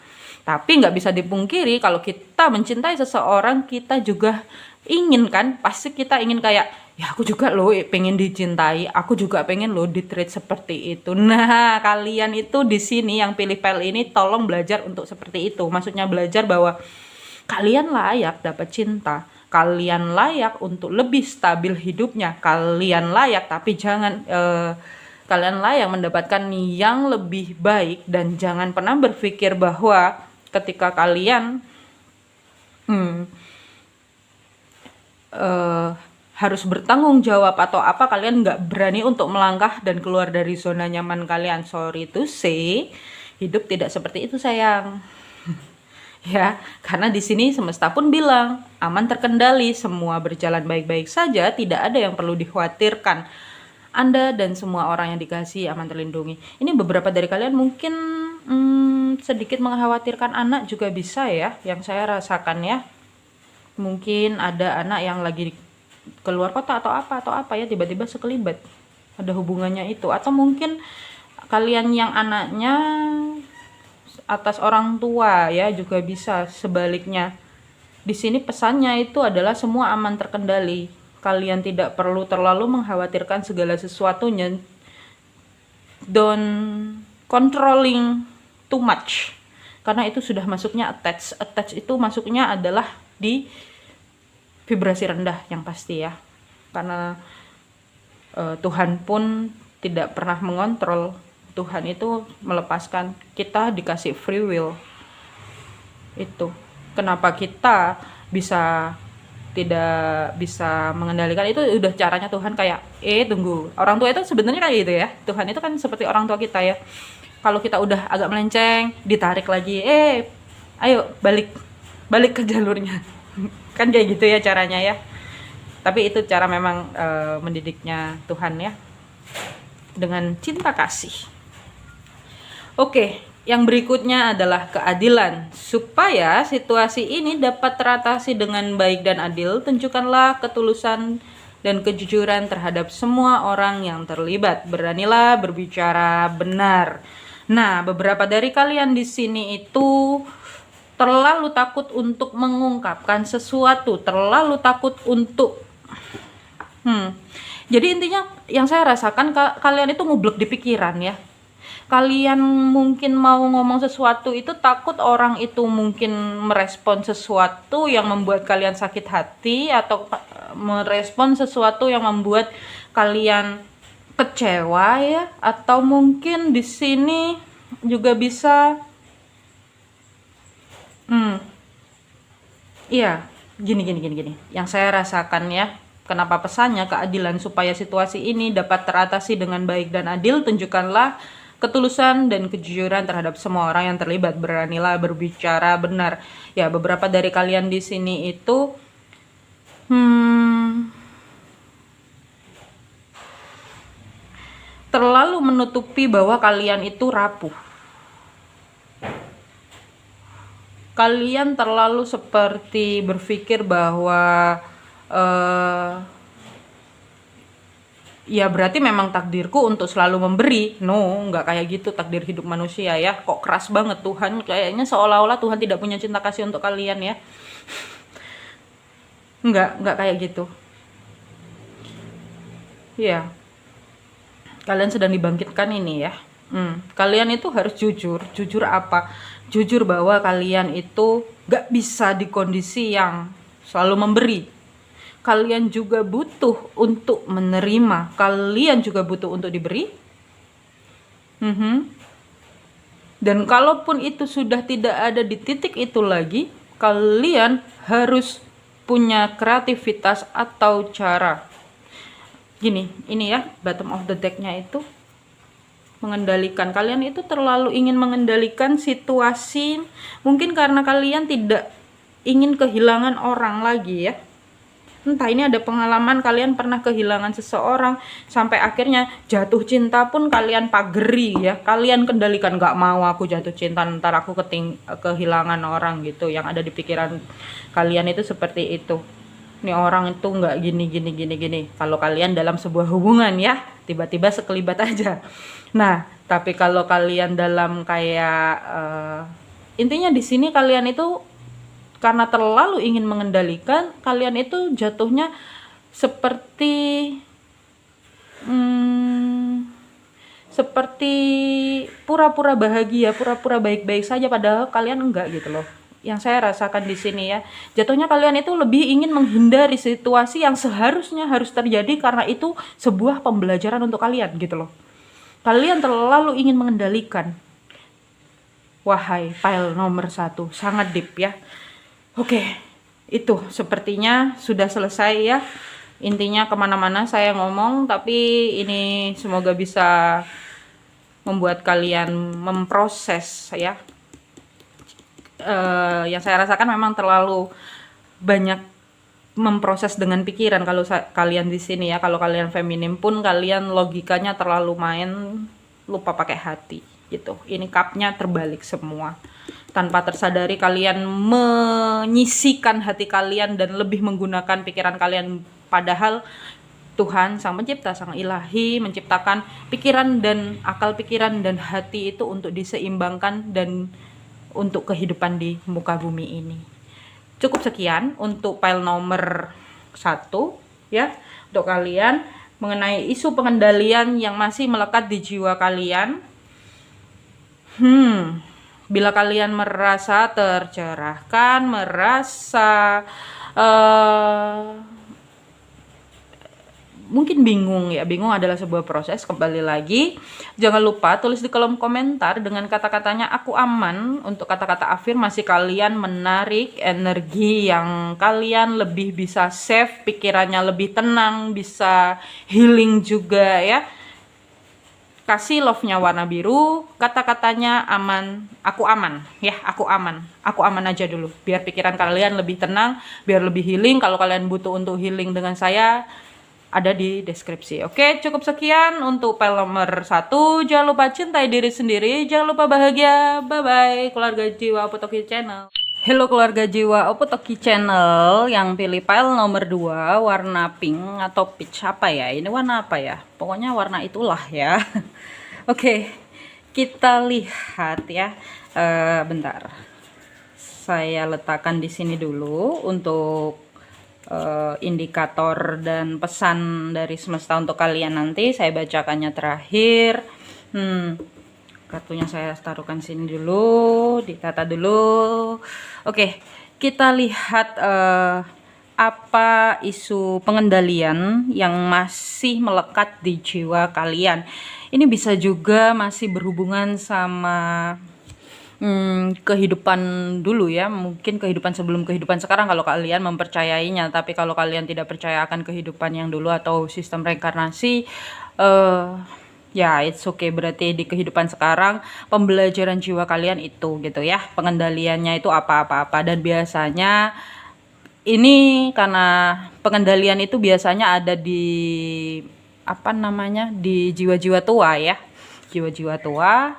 Tapi nggak bisa dipungkiri kalau kita mencintai seseorang, kita juga ingin kan, pasti kita ingin kayak, ya aku juga loh pengen dicintai, aku juga pengen loh di-treat seperti itu. Nah, kalian itu di sini yang pilih pel ini tolong belajar untuk seperti itu. Maksudnya belajar bahwa kalian layak dapat cinta, kalian layak untuk lebih stabil hidupnya, kalian layak, tapi jangan kalian layak mendapatkan yang lebih baik. Dan jangan pernah berpikir bahwa ketika kalian harus bertanggung jawab atau apa, kalian nggak berani untuk melangkah dan keluar dari zona nyaman kalian. Sorry to say, hidup tidak seperti itu sayang. Ya, karena di sini semesta pun bilang aman terkendali, semua berjalan baik-baik saja, tidak ada yang perlu dikhawatirkan. Anda dan semua orang yang dikasihi aman terlindungi. Ini beberapa dari kalian mungkin sedikit mengkhawatirkan anak juga bisa ya, yang saya rasakan ya. Mungkin ada anak yang lagi keluar kota atau apa ya, tiba-tiba sekelibat, ada hubungannya itu. Atau mungkin kalian yang anaknya atas orang tua ya, juga bisa sebaliknya. Di sini pesannya itu adalah semua aman terkendali. Kalian tidak perlu terlalu mengkhawatirkan segala sesuatunya. Don't controlling too much, karena itu sudah masuknya attach itu masuknya adalah di vibrasi rendah yang pasti ya, karena Tuhan pun tidak pernah mengontrol. Tuhan itu melepaskan, kita dikasih free will. Itu kenapa kita bisa tidak bisa mengendalikan, itu udah caranya Tuhan. Kayak tunggu, orang tua itu sebenarnya kayak gitu ya, Tuhan itu kan seperti orang tua kita ya. Kalau kita udah agak melenceng, ditarik lagi, ayo balik balik ke jalurnya. Kan kayak gitu ya caranya ya. Tapi itu cara memang mendidiknya Tuhan ya, dengan cinta kasih. Oke, yang berikutnya adalah keadilan. Supaya situasi ini dapat teratasi dengan baik dan adil, tunjukkanlah ketulusan dan kejujuran terhadap semua orang yang terlibat. Beranilah berbicara benar. Nah, beberapa dari kalian di sini itu terlalu takut untuk mengungkapkan sesuatu, terlalu takut untuk jadi intinya yang saya rasakan, kalian itu ngublek di pikiran ya. Kalian mungkin mau ngomong sesuatu itu takut orang itu mungkin merespon sesuatu yang membuat kalian sakit hati, atau merespon sesuatu yang membuat kalian kecewa ya, atau mungkin di sini juga bisa iya, gini. Yang saya rasakan ya, kenapa pesannya keadilan, supaya situasi ini dapat teratasi dengan baik dan adil, tunjukkanlah ketulusan dan kejujuran terhadap semua orang yang terlibat. Beranilah berbicara benar. Ya, beberapa dari kalian di sini itu terlalu menutupi bahwa kalian itu rapuh. Kalian terlalu seperti berpikir bahwa ya berarti memang takdirku untuk selalu memberi. No, nggak kayak gitu takdir hidup manusia ya. Kok keras banget Tuhan, kayaknya seolah-olah Tuhan tidak punya cinta kasih untuk kalian ya. Nggak kayak gitu. Iya, kalian sedang dibangkitkan ini ya. Kalian itu harus jujur. Jujur apa? Jujur bahwa kalian itu nggak bisa di kondisi yang selalu memberi. Kalian juga butuh untuk menerima. Kalian juga butuh untuk diberi. Dan kalaupun itu sudah tidak ada di titik itu lagi, kalian harus punya kreativitas atau cara. Gini, ini ya, bottom of the deck-nya itu mengendalikan. Kalian itu terlalu ingin mengendalikan situasi, mungkin karena kalian tidak ingin kehilangan orang lagi ya. Entah ini ada pengalaman kalian pernah kehilangan seseorang, sampai akhirnya jatuh cinta pun kalian pageri ya. Kalian kendalikan, gak mau aku jatuh cinta, ntar aku kehilangan orang gitu. Yang ada di pikiran kalian itu seperti itu. Ini orang itu nggak gini. Kalau kalian dalam sebuah hubungan ya, tiba-tiba sekelibat aja. Nah, tapi kalau kalian dalam kayak intinya di sini kalian itu karena terlalu ingin mengendalikan, kalian itu jatuhnya seperti seperti pura-pura bahagia, pura-pura baik-baik saja, padahal kalian enggak gitu loh. Yang saya rasakan di sini ya, jatuhnya kalian itu lebih ingin menghindari situasi yang seharusnya harus terjadi, karena itu sebuah pembelajaran untuk kalian gitu loh. Kalian terlalu ingin mengendalikan. Wahai pile nomor 1, sangat deep ya. Oke, itu sepertinya sudah selesai ya. Intinya kemana-mana saya ngomong, tapi ini semoga bisa membuat kalian memproses ya. Yang saya rasakan memang terlalu banyak memproses dengan pikiran kalau kalian di sini ya. Kalau kalian feminim pun kalian logikanya terlalu main, lupa pakai hati gitu. Ini cupnya terbalik semua. Tanpa tersadari kalian menyisikan hati kalian dan lebih menggunakan pikiran kalian, padahal Tuhan Sang Pencipta, Sang Ilahi menciptakan pikiran dan akal pikiran dan hati itu untuk diseimbangkan dan untuk kehidupan di muka bumi ini. Cukup sekian untuk file nomor 1 ya, untuk kalian mengenai isu pengendalian yang masih melekat di jiwa kalian. Bila kalian merasa tercerahkan, merasa mungkin bingung ya, bingung adalah sebuah proses. Kembali lagi, jangan lupa tulis di kolom komentar dengan kata-katanya aku aman. Untuk kata-kata afirmasi kalian menarik energi yang kalian lebih bisa save, pikirannya lebih tenang, bisa healing juga ya. Kasih love-nya warna biru, kata-katanya aman, aku aman ya, aku aman aja dulu biar pikiran kalian lebih tenang, biar lebih healing. Kalau kalian butuh untuk healing dengan saya, ada di deskripsi. Oke, cukup sekian untuk file nomor 1. Jangan lupa cintai diri sendiri, jangan lupa bahagia. Bye bye keluarga jiwa Opo-Toki Channel. Halo keluarga jiwa Opo-Toki Channel, yang pilih file nomor 2 warna pink atau peach apa ya? Ini warna apa ya? Pokoknya warna itulah ya. Oke, kita lihat ya. Bentar. Saya letakkan di sini dulu untuk indikator dan pesan dari semesta untuk kalian. Nanti saya bacakannya terakhir. Kartunya saya taruhkan sini dulu, ditata dulu. Oke, kita lihat apa isu pengendalian yang masih melekat di jiwa kalian. Ini bisa juga masih berhubungan sama kehidupan dulu ya, mungkin kehidupan sebelum kehidupan sekarang kalau kalian mempercayainya. Tapi kalau kalian tidak percaya akan kehidupan yang dulu atau sistem reinkarnasi, ya it's okay, berarti di kehidupan sekarang pembelajaran jiwa kalian itu gitu ya, pengendaliannya itu apa-apa. Dan biasanya ini karena pengendalian itu biasanya ada di apa namanya, di jiwa-jiwa tua ya, jiwa-jiwa tua,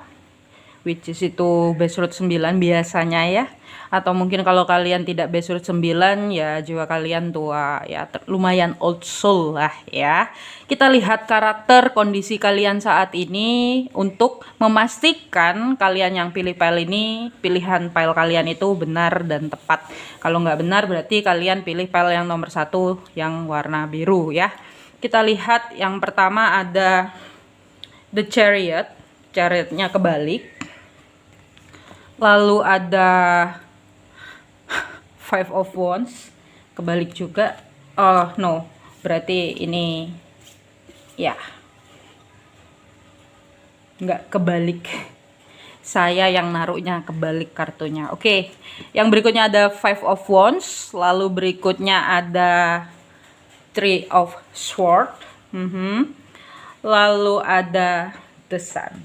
which is itu base root 9 biasanya ya. Atau mungkin kalau kalian tidak base root 9 ya jiwa kalian tua ya, lumayan old soul lah ya. Kita lihat karakter kondisi kalian saat ini untuk memastikan kalian yang pilih file ini, pilihan file kalian itu benar dan tepat. Kalau nggak benar berarti kalian pilih file yang nomor 1 yang warna biru ya. Kita lihat yang pertama ada The Chariot, chariotnya kebalik. Lalu ada Five of Wands, kebalik juga. Oh no, berarti ini ya nggak kebalik, saya yang naruhnya kebalik kartunya. Oke, yang berikutnya ada Five of Wands, lalu berikutnya ada Three of Swords, lalu ada The Sun.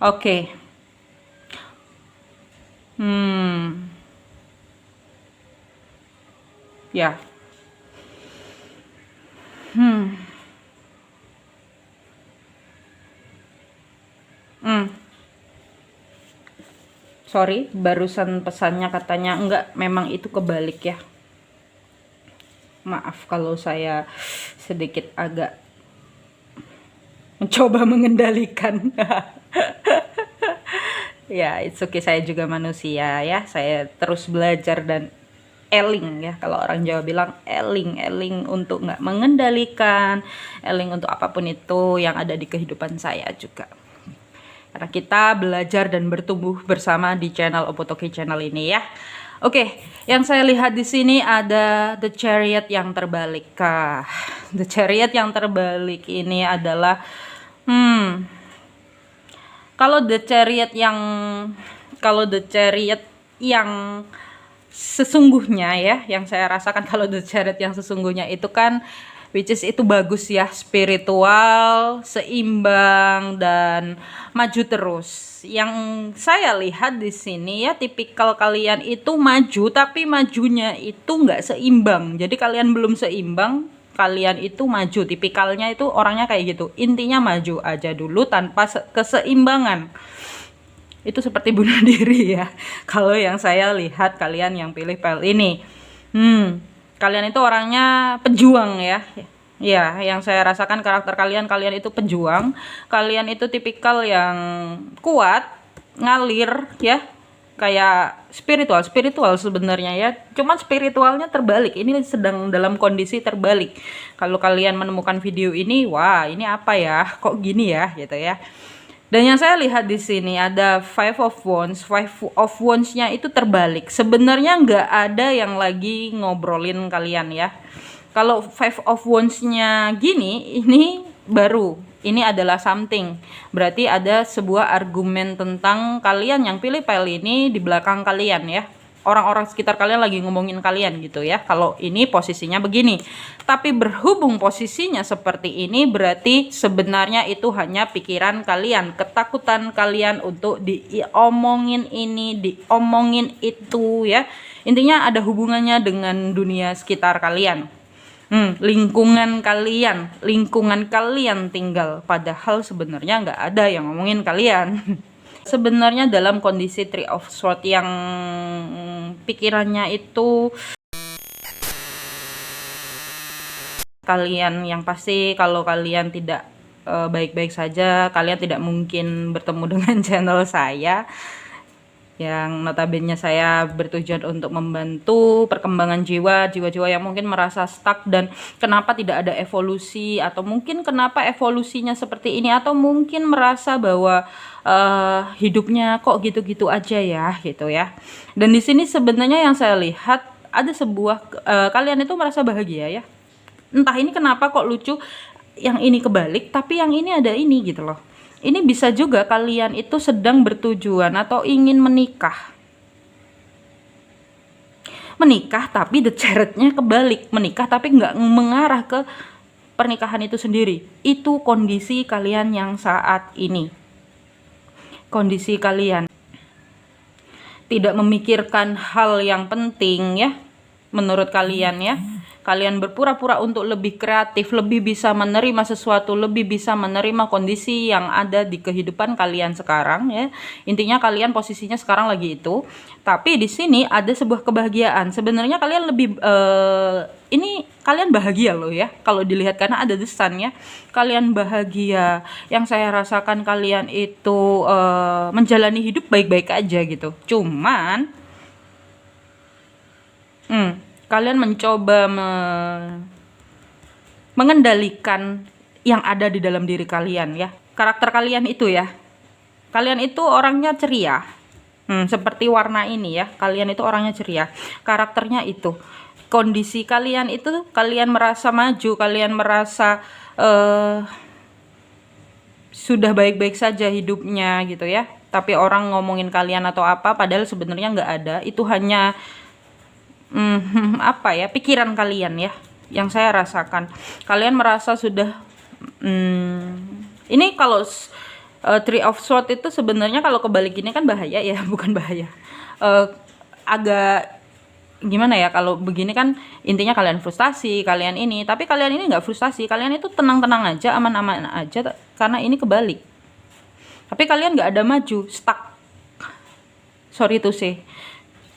Oke. Ya. Sorry, barusan pesannya katanya enggak, memang itu kebalik ya. Maaf kalau saya sedikit agak mencoba mengendalikan. Ya, it's okay, saya juga manusia ya. Saya terus belajar dan eling ya. Kalau orang Jawa bilang eling untuk nggak mengendalikan, eling untuk apapun itu yang ada di kehidupan saya juga. Karena kita belajar dan bertumbuh bersama di channel Opo-Toki Channel ini ya. Oke, yang saya lihat di sini ada The Chariot yang terbalik. The Chariot yang terbalik ini adalah kalau The Chariot yang sesungguhnya ya, yang saya rasakan kalau The Chariot yang sesungguhnya itu kan, which is itu bagus ya, spiritual, seimbang dan maju terus. Yang saya lihat di sini ya, tipikal kalian itu maju tapi majunya itu nggak seimbang. Jadi kalian belum seimbang, kalian itu maju, tipikalnya itu orangnya kayak gitu, intinya maju aja dulu tanpa keseimbangan. Itu seperti bunuh diri ya kalau yang saya lihat kalian yang pilih file ini. Kalian itu orangnya pejuang ya. Ya, yang saya rasakan karakter kalian itu pejuang. Kalian itu tipikal yang kuat, ngalir ya, kayak spiritual sebenarnya ya. Cuman spiritualnya terbalik. Ini sedang dalam kondisi terbalik. Kalau kalian menemukan video ini, wah ini apa ya? Kok gini ya gitu ya. Dan yang saya lihat di sini ada Five of Wands. Five of Wands-nya itu terbalik. Sebenarnya nggak ada yang lagi ngobrolin kalian ya. Kalau Five of Wands-nya gini, ini baru. Ini adalah something. Berarti ada sebuah argumen tentang kalian yang pilih pile ini di belakang kalian ya. Orang-orang sekitar kalian lagi ngomongin kalian gitu ya. Kalau ini posisinya begini. Tapi berhubung posisinya seperti ini, berarti sebenarnya itu hanya pikiran kalian, ketakutan kalian untuk diomongin ini, diomongin itu ya. Intinya ada hubungannya dengan dunia sekitar kalian. Lingkungan kalian tinggal, padahal sebenarnya nggak ada yang ngomongin kalian. Sebenarnya dalam kondisi Three of Swords yang pikirannya itu kalian, yang pasti kalau kalian tidak baik-baik saja, kalian tidak mungkin bertemu dengan channel saya yang notabene saya bertujuan untuk membantu perkembangan jiwa-jiwa yang mungkin merasa stuck dan kenapa tidak ada evolusi, atau mungkin kenapa evolusinya seperti ini, atau mungkin merasa bahwa hidupnya kok gitu-gitu aja ya gitu ya. Dan di sini sebenarnya yang saya lihat ada sebuah kalian itu merasa bahagia ya. Entah ini kenapa kok lucu, yang ini kebalik tapi yang ini ada ini gitu loh. Ini bisa juga kalian itu sedang bertujuan atau ingin menikah. Menikah tapi the chariot-nya kebalik. Menikah tapi nggak mengarah ke pernikahan itu sendiri. Itu kondisi kalian yang saat ini. Kondisi kalian tidak memikirkan hal yang penting ya, menurut kalian ya. Kalian berpura-pura untuk lebih kreatif, lebih bisa menerima sesuatu, lebih bisa menerima kondisi yang ada di kehidupan kalian sekarang ya. Intinya kalian posisinya sekarang lagi itu. Tapi di sini ada sebuah kebahagiaan. Sebenarnya kalian lebih ini kalian bahagia loh ya. Kalau dilihat karena ada the sun ya. Kalian bahagia. Yang saya rasakan kalian itu menjalani hidup baik-baik aja gitu. Cuman kalian mencoba mengendalikan yang ada di dalam diri kalian ya. Karakter kalian itu ya. Kalian itu orangnya ceria. Seperti warna ini ya. Kalian itu orangnya ceria. Karakternya itu. Kondisi kalian itu kalian merasa maju, kalian merasa sudah baik-baik saja hidupnya gitu ya. Tapi orang ngomongin kalian atau apa padahal sebenarnya nggak ada. Itu hanya apa ya, pikiran kalian ya, yang saya rasakan. Kalian merasa sudah ini kalau Three of Swords itu sebenarnya kalau kebalik ini kan bahaya ya, bukan bahaya, agak gimana ya, kalau begini kan intinya kalian frustasi, kalian ini, tapi kalian ini nggak frustasi, kalian itu tenang-tenang aja, aman-aman aja, karena ini kebalik. Tapi kalian nggak ada maju, stuck, sorry to say,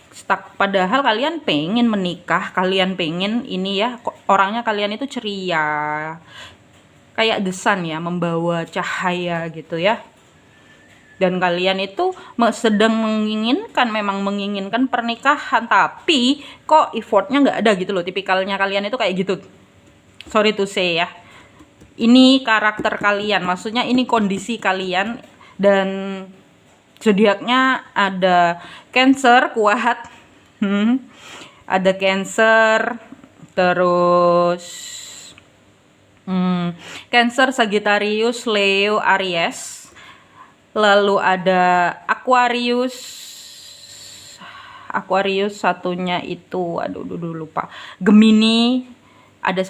stuck. Padahal kalian pengen menikah, kalian pengen ini ya, orangnya kalian itu ceria, kayak the sun ya, membawa cahaya gitu ya. Dan kalian itu sedang menginginkan, memang menginginkan pernikahan, tapi kok effortnya nggak ada gitu loh. Tipikalnya kalian itu kayak gitu, sorry to say ya. Ini karakter kalian, maksudnya ini kondisi kalian. Dan zodiaknya ada Cancer kuat, ada Cancer, terus Cancer, Sagittarius, Leo, Aries, lalu ada Aquarius, satunya itu aduh lupa, Gemini, ada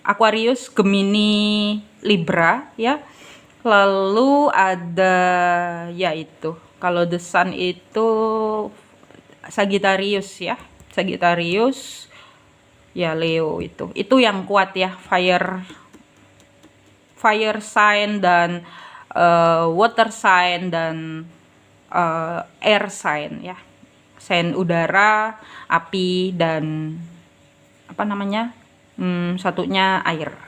Aquarius, Gemini, Libra ya. Lalu ada ya itu, kalau the sun itu Sagittarius ya, Sagittarius ya, Leo itu yang kuat ya, fire sign dan water sign dan air sign ya, sign udara, api, dan apa namanya, satunya air.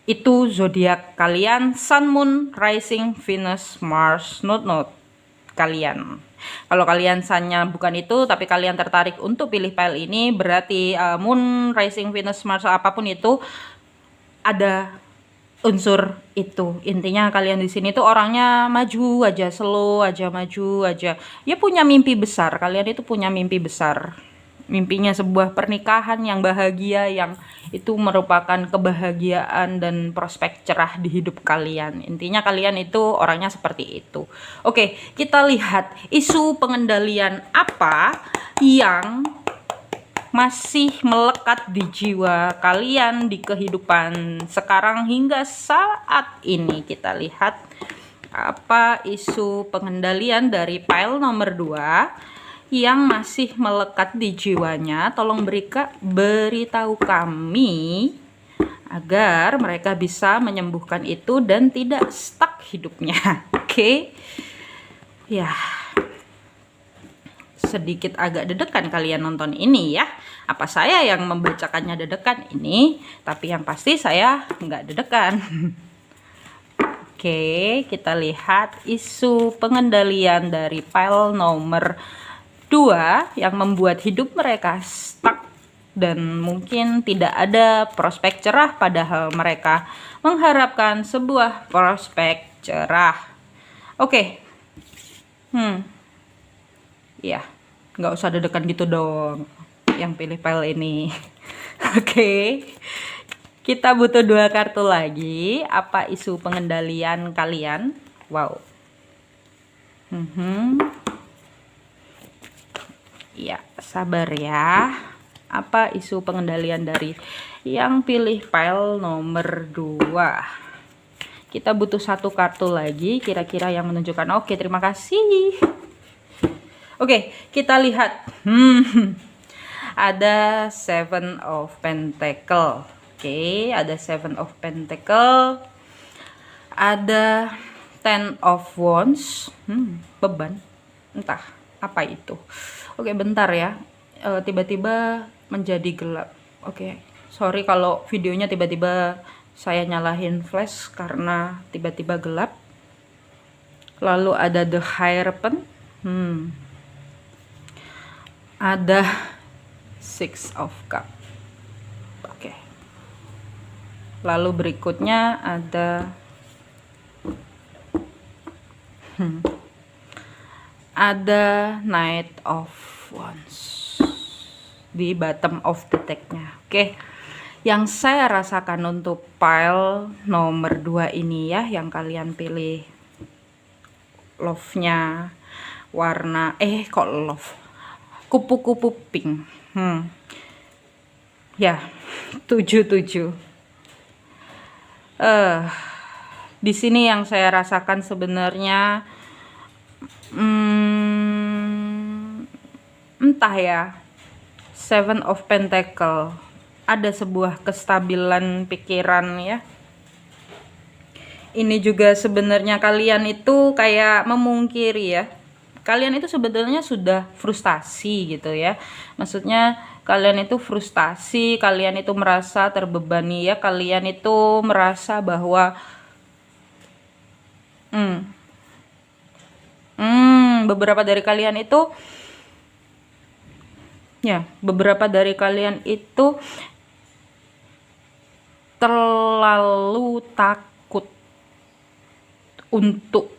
Itu zodiak kalian, Sun, Moon, Rising, Venus, Mars, Note kalian. Kalau kalian sunnya bukan itu, tapi kalian tertarik untuk pilih pile ini, berarti Moon, Rising, Venus, Mars, apapun itu ada unsur itu. Intinya kalian di sini tuh orangnya maju aja, slow aja, maju aja. Ya punya mimpi besar, kalian itu punya mimpi besar. mimpinya sebuah pernikahan yang bahagia, yang itu merupakan kebahagiaan dan prospek cerah di hidup kalian. Intinya kalian itu orangnya seperti itu. Oke, kita lihat isu pengendalian apa yang masih melekat di jiwa kalian di kehidupan sekarang hingga saat ini. Kita lihat apa isu pengendalian dari pile nomor 2 yang masih melekat di jiwanya. Tolong beritahu kami agar mereka bisa menyembuhkan itu dan tidak stuck hidupnya. Oke. Ya, sedikit agak deg-degan kalian nonton ini ya. Apa saya yang membacakannya deg-degan ini, tapi yang pasti saya nggak deg-degan. Oke, kita lihat isu pengendalian dari pile nomor 2 yang membuat hidup mereka stuck dan mungkin tidak ada prospek cerah, padahal mereka mengharapkan sebuah prospek cerah. Oke. Ya, nggak usah deg-degan gitu dong yang pilih pile ini. Oke. Kita butuh 2 kartu lagi. Apa isu pengendalian kalian? Wow. Ya, sabar ya. Apa isu pengendalian dari yang pilih pile nomor 2? Kita butuh 1 kartu lagi kira-kira yang menunjukkan. Oke, terima kasih. Oke, kita lihat. Ada 7 of Pentacle. Oke, ada 7 of Pentacle. Ada 10 of Wands. Beban. Entah apa itu. Oke, bentar ya. Tiba-tiba menjadi gelap. Oke, sorry kalau videonya tiba-tiba saya nyalahin flash karena tiba-tiba gelap. Lalu ada The Hierophant. Ada 6 of Cup. Oke. Lalu berikutnya ada ada Knight of Wands di bottom of the deck-nya. Oke. Yang saya rasakan untuk pile nomor 2 ini ya, yang kalian pilih love-nya warna kok love? Kupu-kupu pink. Ya, 77. Di sini yang saya rasakan sebenarnya entah ya, 7 of Pentacle, ada sebuah kestabilan pikiran ya. Ini juga sebenarnya kalian itu kayak memungkiri ya, kalian itu sebenarnya sudah frustasi gitu ya. Maksudnya kalian itu frustasi, kalian itu merasa terbebani ya, kalian itu merasa bahwa beberapa dari kalian itu terlalu takut untuk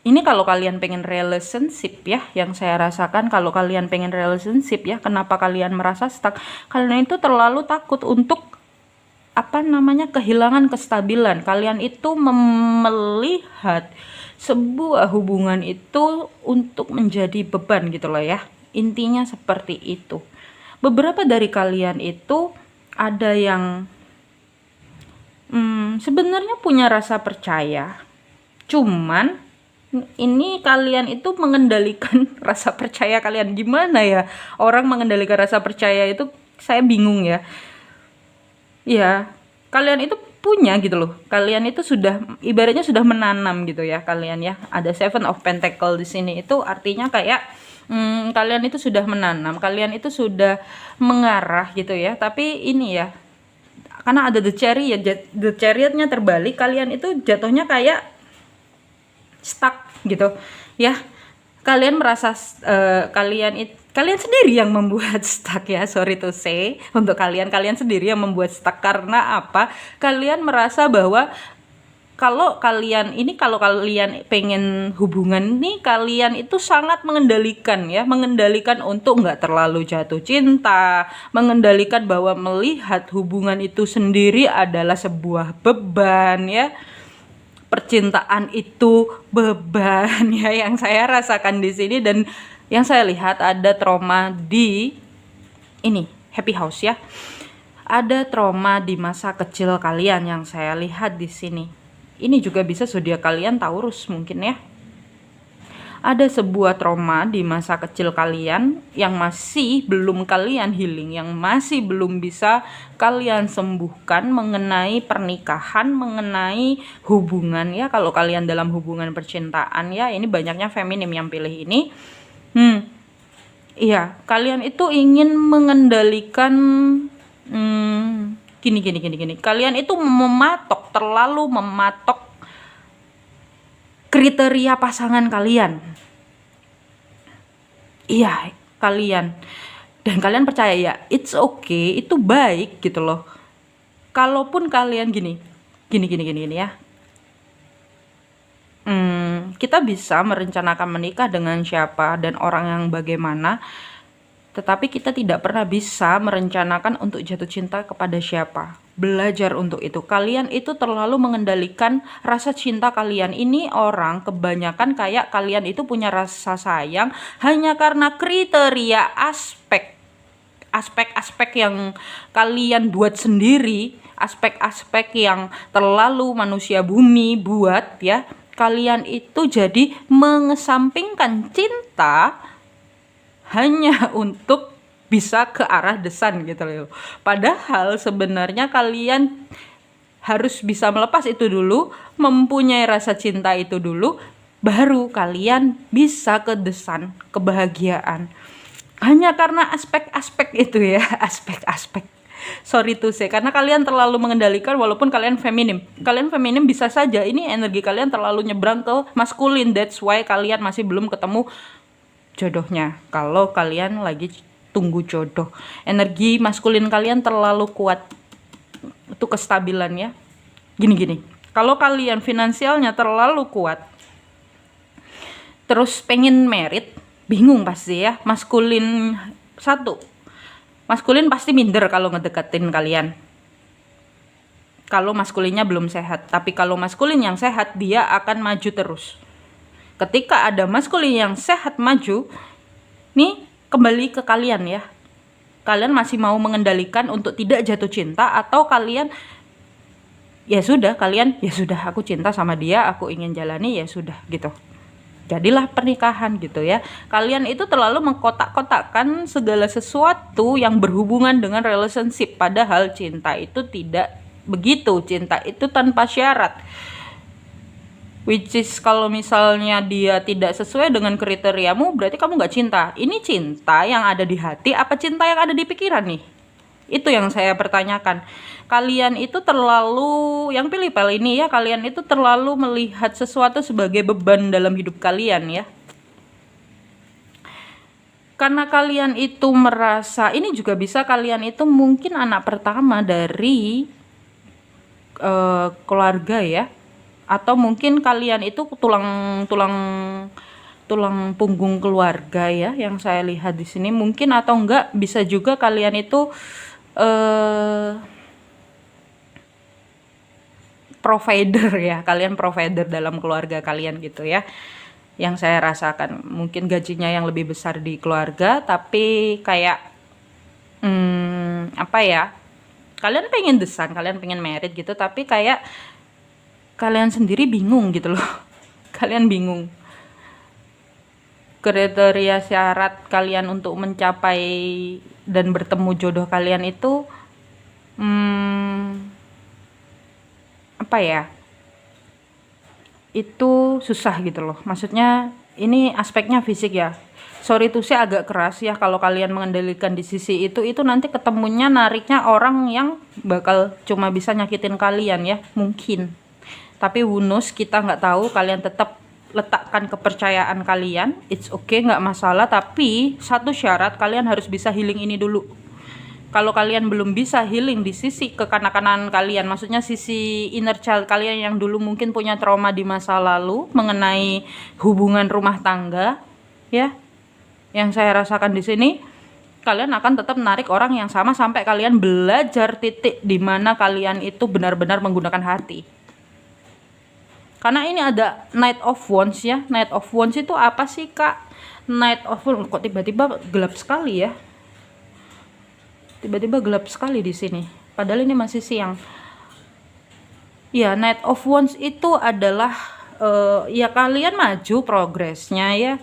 ini. Kalau kalian pengen relationship ya, yang saya rasakan kalau kalian pengen relationship ya, kenapa kalian merasa stuck? Kalian itu terlalu takut untuk kehilangan kestabilan. Kalian itu melihat sebuah hubungan itu untuk menjadi beban gitu loh ya. Intinya seperti itu. Beberapa dari kalian itu ada yang sebenarnya punya rasa percaya, cuman ini kalian itu mengendalikan rasa percaya kalian. Gimana ya orang mengendalikan rasa percaya itu, saya bingung ya. Ya, kalian itu punya gitu loh. Kalian itu sudah ibaratnya sudah menanam gitu ya kalian ya. Ada 7 of Pentacle di sini, itu artinya kayak kalian itu sudah menanam, kalian itu sudah mengarah gitu ya. Tapi ini ya, karena ada the chariotnya terbalik, kalian itu jatuhnya kayak stuck gitu ya. Kalian merasa kalian sendiri yang membuat stuck ya, sorry to say untuk kalian sendiri yang membuat stuck. Karena apa? Kalian merasa bahwa kalau kalian pengen hubungan nih, kalian itu sangat mengendalikan ya, mengendalikan untuk nggak terlalu jatuh cinta, mengendalikan bahwa melihat hubungan itu sendiri adalah sebuah beban ya. Percintaan itu beban ya, yang saya rasakan di sini dan yang saya lihat ada trauma di ini happy house ya. Ada trauma di masa kecil kalian yang saya lihat di sini. Ini juga bisa zodiak kalian Taurus mungkin ya. Ada sebuah trauma di masa kecil kalian yang masih belum kalian healing, yang masih belum bisa kalian sembuhkan mengenai pernikahan, mengenai hubungan ya. Kalau kalian dalam hubungan percintaan ya, ini banyaknya feminim yang pilih ini. Iya, kalian itu ingin mengendalikan gini. Kalian itu terlalu mematok kriteria pasangan kalian. Iya, kalian. Dan kalian percaya ya, it's okay, itu baik gitu loh. Kalaupun kalian gini ya. Kita bisa merencanakan menikah dengan siapa dan orang yang bagaimana, tetapi kita tidak pernah bisa merencanakan untuk jatuh cinta kepada siapa. Belajar untuk itu. Kalian itu terlalu mengendalikan rasa cinta kalian. Ini orang kebanyakan kayak kalian itu punya rasa sayang hanya karena kriteria aspek-aspek yang kalian buat sendiri, aspek-aspek yang terlalu manusia bumi buat ya. Kalian itu jadi mengesampingkan cinta hanya untuk bisa ke arah desan gitu loh. Padahal sebenarnya kalian harus bisa melepas itu dulu, mempunyai rasa cinta itu dulu, baru kalian bisa ke desan kebahagiaan. Hanya karena aspek-aspek itu ya, aspek-aspek. Sorry to say, karena kalian terlalu mengendalikan walaupun kalian feminim. Kalian feminim bisa saja, ini energi kalian terlalu nyebrang ke maskulin. That's why kalian masih belum ketemu jodohnya. Kalau kalian lagi tunggu jodoh, energi maskulin kalian terlalu kuat. Itu kestabilan ya. Gini. Kalau kalian finansialnya terlalu kuat, terus pengen merit, bingung pasti ya. Maskulin pasti minder kalau ngedeketin kalian. Kalau maskulinnya belum sehat. Tapi kalau maskulin yang sehat, dia akan maju terus. Ketika ada maskulin yang sehat maju, nih kembali ke kalian ya. Kalian masih mau mengendalikan untuk tidak jatuh cinta, atau kalian ya sudah aku cinta sama dia, aku ingin jalani, ya sudah gitu. Jadilah pernikahan gitu ya. Kalian itu terlalu mengkotak-kotakkan segala sesuatu yang berhubungan dengan relationship, padahal cinta itu tidak begitu. Cinta itu tanpa syarat. Which is kalau misalnya dia tidak sesuai dengan kriteriamu, berarti kamu gak cinta. Ini cinta yang ada di hati apa cinta yang ada di pikiran nih? Itu yang saya pertanyakan. Kalian itu terlalu, yang pilih ini ya, kalian itu terlalu melihat sesuatu sebagai beban dalam hidup kalian ya. Karena kalian itu merasa, ini juga bisa kalian itu mungkin anak pertama dari keluarga ya. Atau mungkin kalian itu tulang punggung keluarga ya, yang saya lihat di sini. Mungkin atau enggak bisa juga kalian itu provider ya, kalian provider dalam keluarga kalian gitu ya. Yang saya rasakan mungkin gajinya yang lebih besar di keluarga, tapi kayak apa ya, kalian pengen desan, kalian pengen merit gitu, tapi kayak kalian sendiri bingung gitu loh. Kalian bingung kriteria syarat kalian untuk mencapai dan bertemu jodoh kalian itu apa ya, itu susah gitu loh. Maksudnya ini aspeknya fisik ya. Sorry tuh saya agak keras ya, kalau kalian mengendalikan di sisi itu nanti ketemunya nariknya orang yang bakal cuma bisa nyakitin kalian ya, mungkin. Tapi who knows, kita nggak tahu. Kalian tetap letakkan kepercayaan kalian, it's okay, nggak masalah. Tapi satu syarat, kalian harus bisa healing ini dulu. Kalau kalian belum bisa healing di sisi kekanak-kanakan kalian, maksudnya sisi inner child kalian yang dulu mungkin punya trauma di masa lalu mengenai hubungan rumah tangga, ya, yang saya rasakan di sini, kalian akan tetap menarik orang yang sama sampai kalian belajar titik di mana kalian itu benar-benar menggunakan hati. Karena ini ada Knight of Wands ya. Knight of Wands itu apa sih, Kak? Knight of Wands kok tiba-tiba gelap sekali ya? Tiba-tiba gelap sekali di sini. Padahal ini masih siang. Ya, Knight of Wands itu adalah ya kalian maju progresnya ya.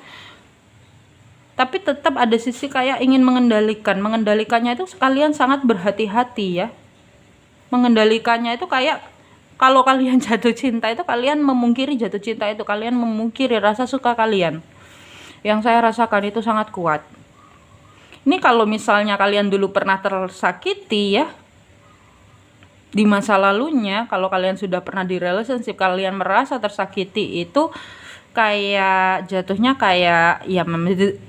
Tapi tetap ada sisi kayak ingin mengendalikan. Mengendalikannya itu kalian sangat berhati-hati ya. Mengendalikannya itu kayak kalau kalian jatuh cinta itu kalian memungkiri jatuh cinta itu. Kalian memungkiri rasa suka kalian. Yang saya rasakan itu sangat kuat. Ini kalau misalnya kalian dulu pernah tersakiti ya, di masa lalunya, kalau kalian sudah pernah di relationship, kalian merasa tersakiti itu kayak jatuhnya kayak ya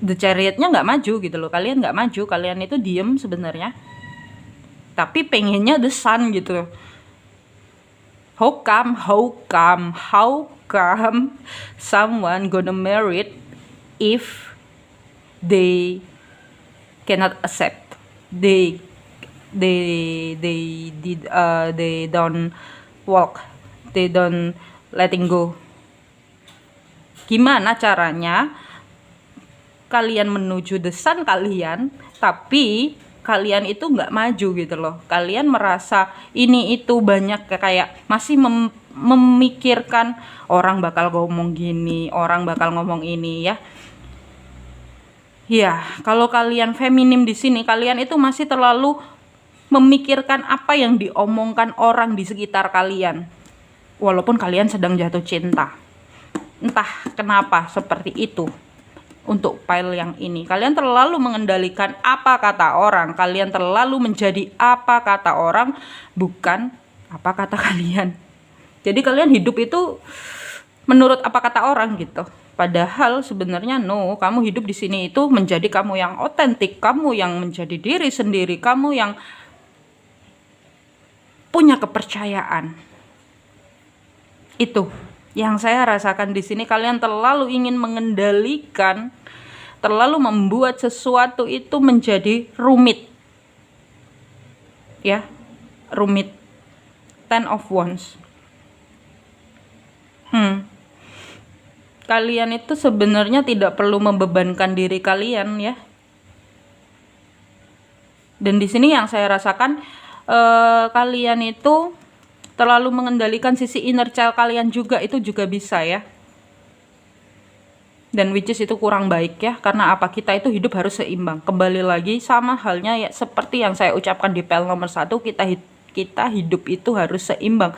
the chariotnya nggak maju gitu loh. Kalian nggak maju, kalian itu diem sebenarnya. Tapi pengennya the sun gitu. How come someone gonna married if they cannot accept, they don't walk, they don't letting go. Gimana caranya kalian menuju the sun kalian, tapi kalian itu nggak maju gitu loh. Kalian merasa ini itu banyak kayak masih memikirkan orang bakal ngomong gini, orang bakal ngomong ini ya. Ya, kalau kalian feminim di sini, kalian itu masih terlalu memikirkan apa yang diomongkan orang di sekitar kalian. Walaupun kalian sedang jatuh cinta. Entah kenapa seperti itu. Untuk pile yang ini, kalian terlalu mengendalikan apa kata orang. Kalian terlalu menjadi apa kata orang, bukan apa kata kalian. Jadi kalian hidup itu menurut apa kata orang gitu. Padahal sebenarnya no, kamu hidup di sini itu menjadi kamu yang otentik, kamu yang menjadi diri sendiri, kamu yang punya kepercayaan. Itu yang saya rasakan di sini. Kalian terlalu ingin mengendalikan, terlalu membuat sesuatu itu menjadi rumit. Ya, rumit. Ten of Wands. Kalian itu sebenarnya tidak perlu membebankan diri kalian ya. Dan di sini yang saya rasakan kalian itu terlalu mengendalikan sisi inner child kalian juga, itu juga bisa ya. Dan which is itu kurang baik ya, karena apa, kita itu hidup harus seimbang. Kembali lagi sama halnya ya seperti yang saya ucapkan di PL nomor 1, kita hidup itu harus seimbang.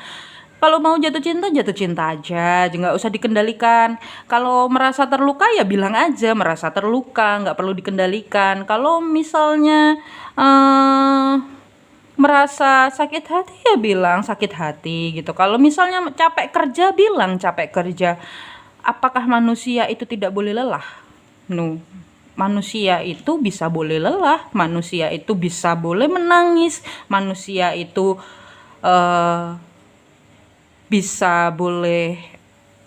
Kalau mau jatuh cinta aja, nggak usah dikendalikan. Kalau merasa terluka ya bilang aja merasa terluka, nggak perlu dikendalikan. Kalau misalnya merasa sakit hati ya bilang sakit hati gitu. Kalau misalnya capek kerja, bilang capek kerja. Apakah manusia itu tidak boleh lelah? No. Manusia itu bisa boleh lelah, manusia itu bisa boleh menangis, manusia itu bisa boleh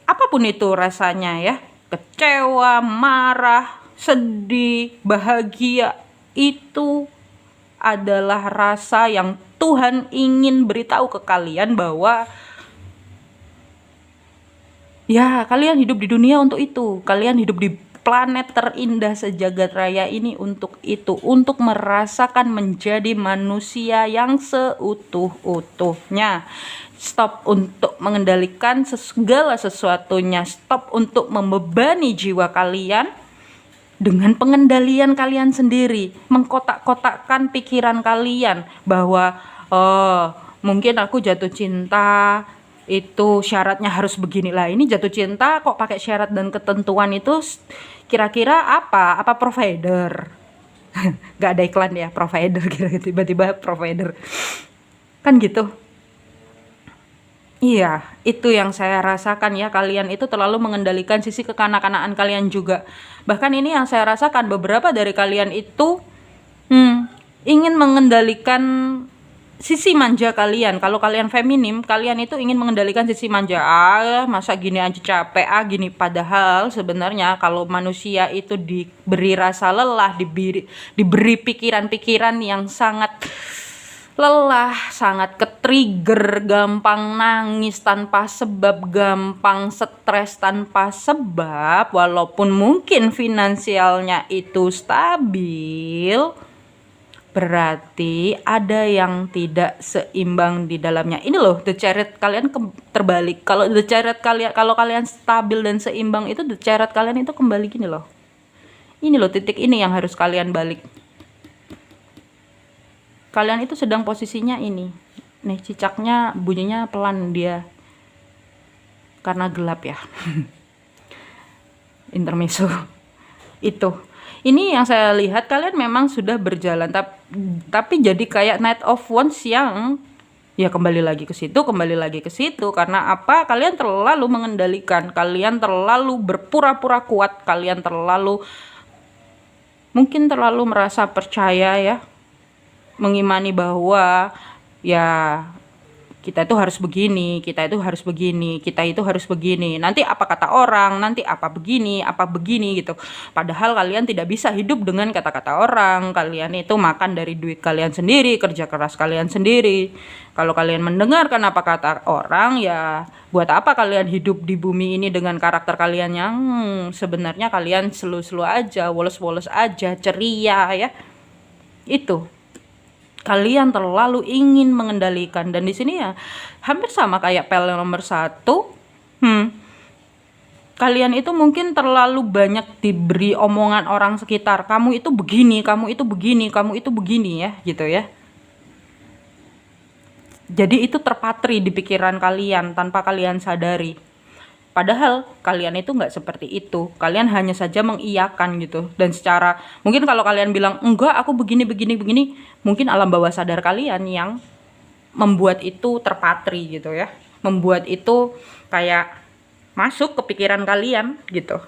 apapun itu rasanya ya, kecewa, marah, sedih, bahagia, itu adalah rasa yang Tuhan ingin beritahu ke kalian bahwa ya kalian hidup di dunia untuk itu, kalian hidup di planet terindah sejagat raya ini untuk itu, untuk merasakan menjadi manusia yang seutuh-utuhnya. Stop untuk mengendalikan segala sesuatunya. Stop untuk membebani jiwa kalian dengan pengendalian kalian sendiri. Mengkotak-kotakkan pikiran kalian bahwa mungkin aku jatuh cinta itu syaratnya harus beginilah. Ini jatuh cinta kok pakai syarat dan ketentuan itu kira-kira apa? Apa provider? Gak ada iklan ya provider, kira-kira tiba-tiba provider. Kan gitu. Iya, itu yang saya rasakan ya, kalian itu terlalu mengendalikan sisi kekanak-kanakan kalian juga. Bahkan ini yang saya rasakan, beberapa dari kalian itu ingin mengendalikan sisi manja kalian. Kalau kalian feminim, kalian itu ingin mengendalikan sisi manja. Masa gini aja capek, gini. Padahal sebenarnya kalau manusia itu diberi rasa lelah, diberi pikiran-pikiran yang sangat lelah, sangat ke-trigger, gampang nangis tanpa sebab, gampang stres tanpa sebab, walaupun mungkin finansialnya itu stabil, berarti ada yang tidak seimbang di dalamnya. Ini loh, the chariot kalian terbalik. Kalau the chariot kalian, kalau kalian stabil dan seimbang, itu the chariot kalian itu kembali gini loh. Ini loh, titik ini yang harus kalian balik. Kalian itu sedang posisinya ini. Nih, cicaknya bunyinya pelan dia. Karena gelap ya. Intermezzo. Itu. Ini yang saya lihat kalian memang sudah berjalan, tapi jadi kayak Knight of Wands yang ya kembali lagi ke situ, karena apa? Kalian terlalu mengendalikan, kalian terlalu berpura-pura kuat, kalian mungkin terlalu merasa percaya ya, mengimani bahwa ya kita itu harus begini, kita itu harus begini. Nanti apa kata orang, nanti apa begini gitu. Padahal kalian tidak bisa hidup dengan kata-kata orang. Kalian itu makan dari duit kalian sendiri, kerja keras kalian sendiri. Kalau kalian mendengarkan apa kata orang, ya buat apa kalian hidup di bumi ini dengan karakter kalian yang sebenarnya kalian slow-slow aja, woles-woles aja, ceria ya. Itu. Kalian terlalu ingin mengendalikan, dan di sini ya hampir sama kayak pel nomor 1. Kalian itu mungkin terlalu banyak diberi omongan orang sekitar, kamu itu begini, kamu itu begini, kamu itu begini ya, gitu ya. Jadi itu terpatri di pikiran kalian tanpa kalian sadari. Padahal kalian itu nggak seperti itu. Kalian hanya saja mengiyakan gitu. Dan secara, mungkin kalau kalian bilang, enggak aku begini, mungkin alam bawah sadar kalian yang membuat itu terpatri gitu ya. Membuat itu kayak masuk ke pikiran kalian gitu.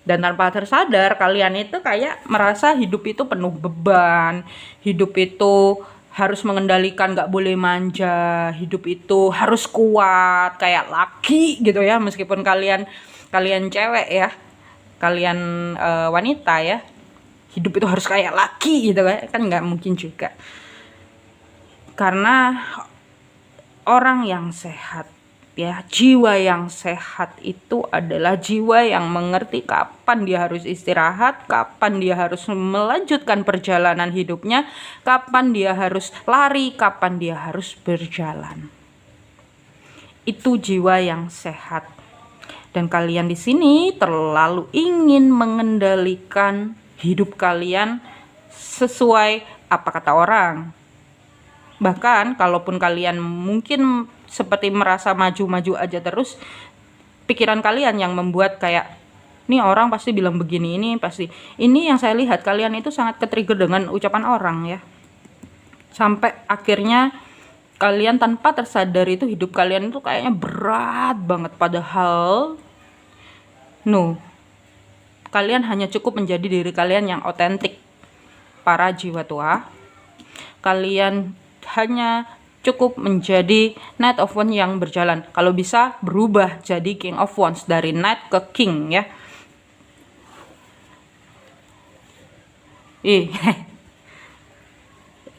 Dan tanpa tersadar kalian itu kayak merasa hidup itu penuh beban. Hidup itu harus mengendalikan, gak boleh manja, hidup itu harus kuat kayak laki gitu ya, meskipun kalian cewek ya, kalian wanita ya, hidup itu harus kayak laki gitu kan nggak mungkin juga. Karena orang yang sehat ya, jiwa yang sehat itu adalah jiwa yang mengerti kapan dia harus istirahat, kapan dia harus melanjutkan perjalanan hidupnya, kapan dia harus lari, kapan dia harus berjalan. Itu jiwa yang sehat. Dan kalian di sini terlalu ingin mengendalikan hidup kalian sesuai apa kata orang. Bahkan kalaupun kalian mungkin seperti merasa maju-maju aja terus, pikiran kalian yang membuat kayak, nih orang pasti bilang begini, ini pasti. Ini yang saya lihat, kalian itu sangat ke-trigger dengan ucapan orang ya. Sampai akhirnya kalian tanpa tersadar itu hidup kalian itu kayaknya berat banget. Padahal kalian hanya cukup menjadi diri kalian yang otentik. Para jiwa tua, kalian hanya cukup menjadi Knight of Wands yang berjalan. Kalau bisa berubah jadi King of Wands, dari Knight ke King ya.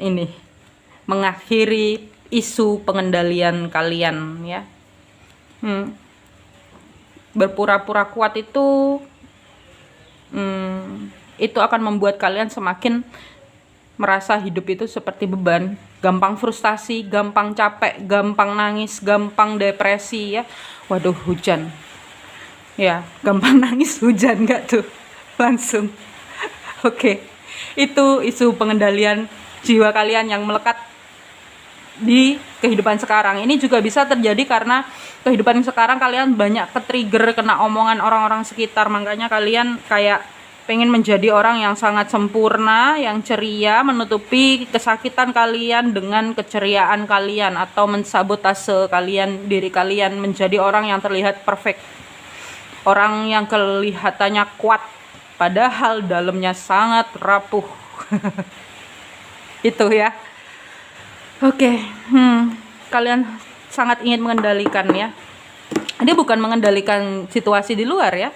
Ini mengakhiri isu pengendalian kalian ya. Berpura-pura kuat itu akan membuat kalian semakin merasa hidup itu seperti beban, gampang frustasi, gampang capek, gampang nangis, gampang depresi ya. Waduh, hujan ya, gampang nangis hujan nggak tuh langsung. Oke. Itu isu pengendalian jiwa kalian yang melekat di kehidupan sekarang. Ini juga bisa terjadi karena kehidupan sekarang kalian banyak ke-trigger kena omongan orang-orang sekitar, makanya kalian kayak pengen menjadi orang yang sangat sempurna, yang ceria, menutupi kesakitan kalian dengan keceriaan kalian, atau mensabotase diri kalian menjadi orang yang terlihat perfect, orang yang kelihatannya kuat padahal dalamnya sangat rapuh. Itu ya. Oke, kalian sangat ingin mengendalikan ya. Ini bukan mengendalikan situasi di luar ya,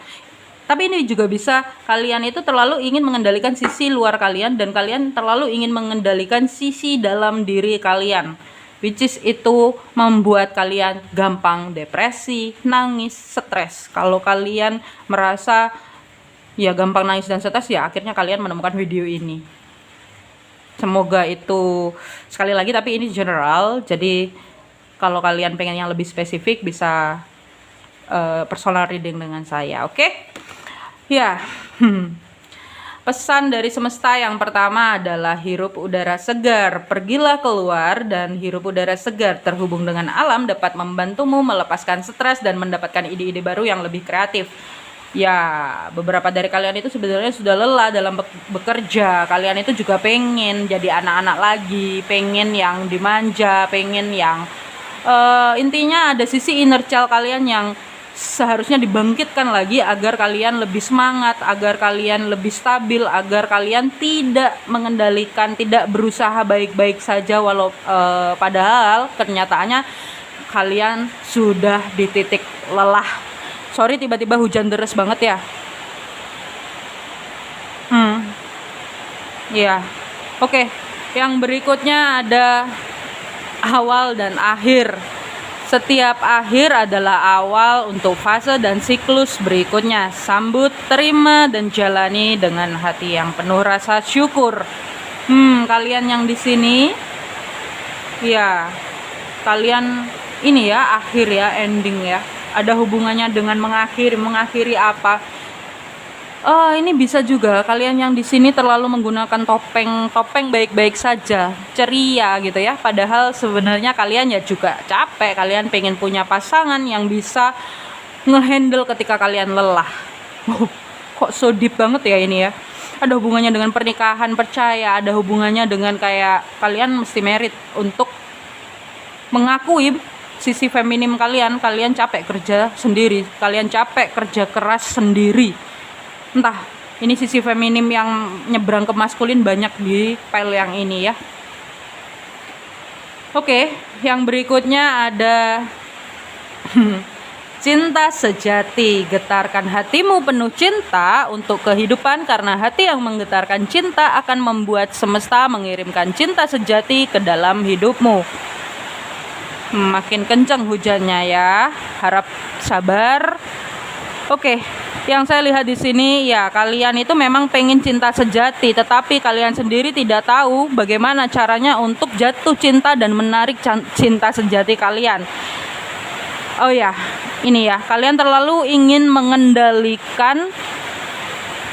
tapi ini juga bisa kalian itu terlalu ingin mengendalikan sisi luar kalian, dan kalian terlalu ingin mengendalikan sisi dalam diri kalian, which is itu membuat kalian gampang depresi, nangis, stres. Kalau kalian merasa ya gampang nangis dan stres, ya akhirnya kalian menemukan video ini. Semoga itu, sekali lagi, tapi ini general, jadi kalau kalian pengen yang lebih spesifik bisa personal reading dengan saya, oke? Ya, pesan dari semesta yang pertama adalah hirup udara segar. Pergilah keluar dan hirup udara segar. Terhubung dengan alam dapat membantumu melepaskan stres dan mendapatkan ide-ide baru yang lebih kreatif. Ya, beberapa dari kalian itu sebenarnya sudah lelah dalam bekerja. Kalian itu juga pengen jadi anak-anak lagi, pengen yang dimanja, pengen yang intinya ada sisi inner child kalian yang seharusnya dibangkitkan lagi agar kalian lebih semangat, agar kalian lebih stabil, agar kalian tidak mengendalikan, tidak berusaha baik-baik saja walau padahal kenyataannya kalian sudah di titik lelah. Sorry tiba-tiba hujan deras banget ya. Ya, oke. Yang berikutnya ada awal dan akhir. Setiap akhir adalah awal untuk fase dan siklus berikutnya. Sambut, terima, dan jalani dengan hati yang penuh rasa syukur. Kalian yang di sini, ya, kalian ini ya, akhir ya, ending ya. Ada hubungannya dengan mengakhiri apa? Ini bisa juga kalian yang di sini terlalu menggunakan topeng baik-baik saja, ceria gitu ya. Padahal sebenarnya kalian ya juga capek. Kalian pengen punya pasangan yang bisa ngehandle ketika kalian lelah. Kok so deep banget ya ini ya. Ada hubungannya dengan pernikahan, percaya. Ada hubungannya dengan kayak kalian mesti merit untuk mengakui sisi feminim kalian. Kalian capek kerja sendiri, kalian capek kerja keras sendiri. Entah ini sisi feminim yang nyebrang ke maskulin banyak di file yang ini ya. Oke, yang berikutnya ada cinta sejati. Getarkan hatimu penuh cinta untuk kehidupan, karena hati yang menggetarkan cinta akan membuat semesta mengirimkan cinta sejati ke dalam hidupmu. Makin kencang hujannya ya, harap sabar. Oke, yang saya lihat di sini ya, kalian itu memang pengen cinta sejati, tetapi kalian sendiri tidak tahu bagaimana caranya untuk jatuh cinta dan menarik cinta sejati kalian. Oh ya, ini ya, kalian terlalu ingin mengendalikan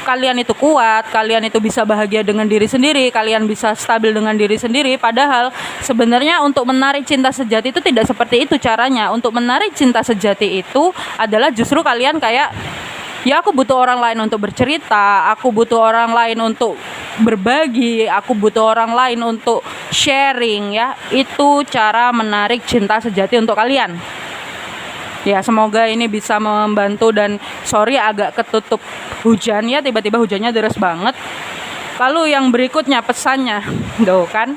kalian itu kuat, kalian itu bisa bahagia dengan diri sendiri, kalian bisa stabil dengan diri sendiri. Padahal sebenarnya untuk menarik cinta sejati itu tidak seperti itu caranya. Untuk menarik cinta sejati itu adalah justru kalian kayak, ya aku butuh orang lain untuk bercerita, aku butuh orang lain untuk berbagi, aku butuh orang lain untuk sharing ya. Itu cara menarik cinta sejati untuk kalian. Ya, semoga ini bisa membantu, dan sorry agak ketutup hujan ya, tiba-tiba hujannya deras banget. Lalu yang berikutnya pesannya, tuh kan.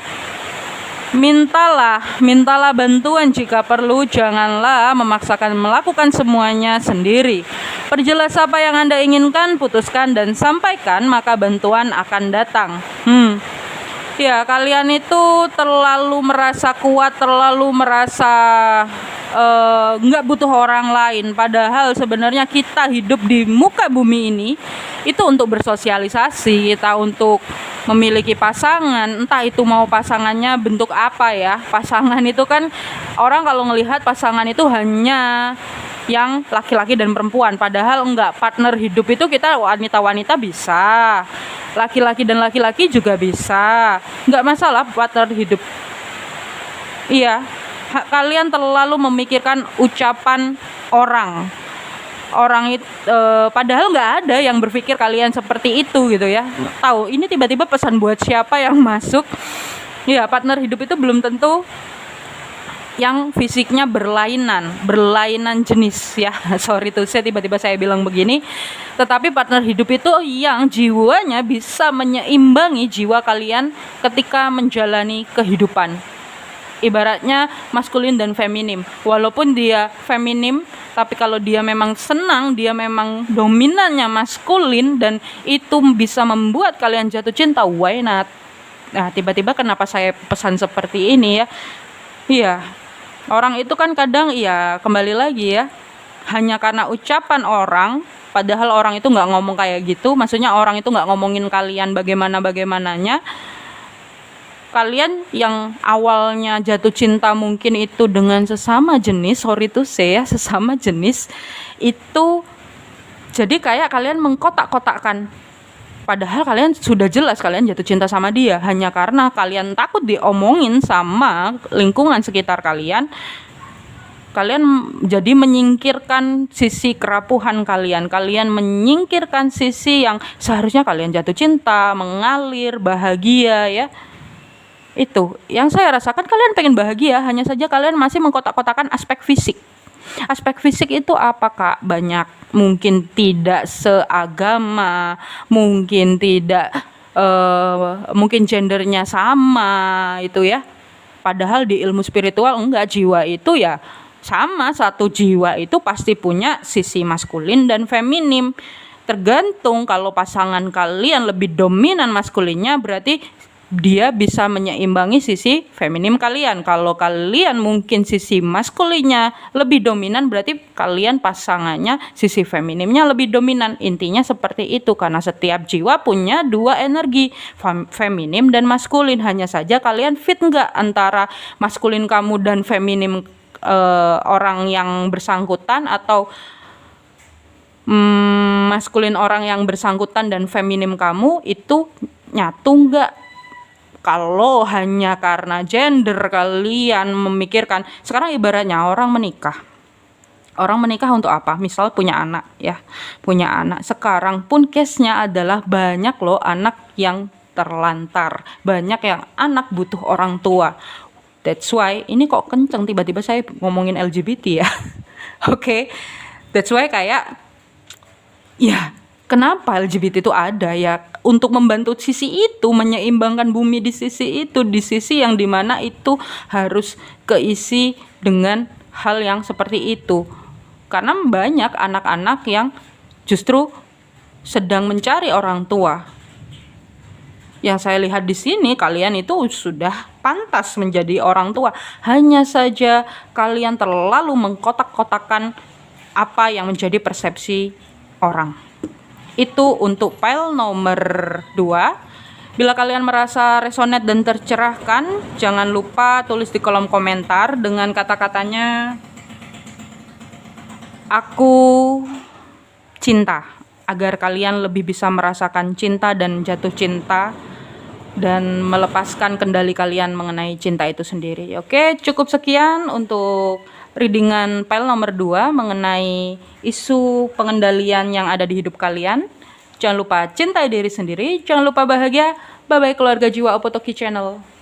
Mintalah bantuan jika perlu, janganlah memaksakan melakukan semuanya sendiri. Perjelas apa yang Anda inginkan, putuskan dan sampaikan, maka bantuan akan datang. Ya, kalian itu terlalu merasa kuat, terlalu merasa nggak butuh orang lain. Padahal sebenarnya kita hidup di muka bumi ini itu untuk bersosialisasi, kita untuk memiliki pasangan. Entah itu mau pasangannya bentuk apa ya. Pasangan itu kan, orang kalau ngelihat pasangan itu hanya yang laki-laki dan perempuan. Padahal enggak, partner hidup itu kita wanita-wanita bisa, laki-laki dan laki-laki juga bisa, enggak masalah partner hidup. Iya, kalian terlalu memikirkan ucapan orang itu, padahal nggak ada yang berpikir kalian seperti itu gitu ya. Tahu, ini tiba-tiba pesan buat siapa yang masuk. Ya, partner hidup itu belum tentu yang fisiknya berlainan jenis ya. Sorry tuh saya tiba-tiba saya bilang begini. Tetapi partner hidup itu yang jiwanya bisa menyeimbangi jiwa kalian ketika menjalani kehidupan. Ibaratnya maskulin dan feminim. Walaupun dia feminim, tapi kalau dia memang senang, dia memang dominannya maskulin dan itu bisa membuat kalian jatuh cinta, why not? Nah, tiba-tiba kenapa saya pesan seperti ini ya? Iya, orang itu kan kadang ya kembali lagi ya, hanya karena ucapan orang, padahal orang itu nggak ngomong kayak gitu, maksudnya orang itu nggak ngomongin kalian bagaimananya, kalian yang awalnya jatuh cinta mungkin itu dengan sesama jenis, sorry to say ya, sesama jenis, itu jadi kayak kalian mengkotak-kotakkan. Padahal kalian sudah jelas kalian jatuh cinta sama dia, hanya karena kalian takut diomongin sama lingkungan sekitar kalian. Kalian jadi menyingkirkan sisi kerapuhan kalian. Kalian menyingkirkan sisi yang seharusnya kalian jatuh cinta, mengalir, bahagia ya. Itu yang saya rasakan, kalian pengen bahagia, hanya saja kalian masih mengkotak-kotakan aspek fisik. Aspek fisik itu apa Kak? Banyak, mungkin tidak seagama, mungkin tidak mungkin gendernya sama itu ya. Padahal di ilmu spiritual enggak, jiwa itu ya sama, satu jiwa itu pasti punya sisi maskulin dan feminim. Tergantung, kalau pasangan kalian lebih dominan maskulinnya, berarti dia bisa menyeimbangi sisi feminim kalian. Kalau kalian mungkin sisi maskulinnya lebih dominan, berarti kalian pasangannya sisi feminimnya lebih dominan. Intinya seperti itu, karena setiap jiwa punya dua energi, feminim dan maskulin. Hanya saja kalian fit nggak antara maskulin kamu dan feminim orang yang bersangkutan, atau maskulin orang yang bersangkutan dan feminim kamu itu nyatu nggak. Kalau hanya karena gender kalian memikirkan, sekarang ibaratnya orang menikah untuk apa? Misal punya anak ya, punya anak. Sekarang pun case-nya adalah banyak loh anak yang terlantar, banyak yang anak butuh orang tua. That's why ini kok kenceng tiba-tiba saya ngomongin LGBT ya. Oke. That's why kayak ya, kenapa LGBT itu ada ya, untuk membantu sisi itu, menyeimbangkan bumi di sisi itu, di sisi yang dimana itu harus keisi dengan hal yang seperti itu. Karena banyak anak-anak yang justru sedang mencari orang tua. Yang saya lihat di sini, kalian itu sudah pantas menjadi orang tua. Hanya saja kalian terlalu mengkotak-kotakan apa yang menjadi persepsi orang. Itu untuk file nomor 2. Bila kalian merasa resonate dan tercerahkan, jangan lupa tulis di kolom komentar dengan kata-katanya "aku cinta", agar kalian lebih bisa merasakan cinta dan jatuh cinta dan melepaskan kendali kalian mengenai cinta itu sendiri. Oke, cukup sekian untuk readingan file nomor 2 mengenai isu pengendalian yang ada di hidup kalian. Jangan lupa cintai diri sendiri, jangan lupa bahagia. Bye-bye keluarga jiwa Opotoki Channel.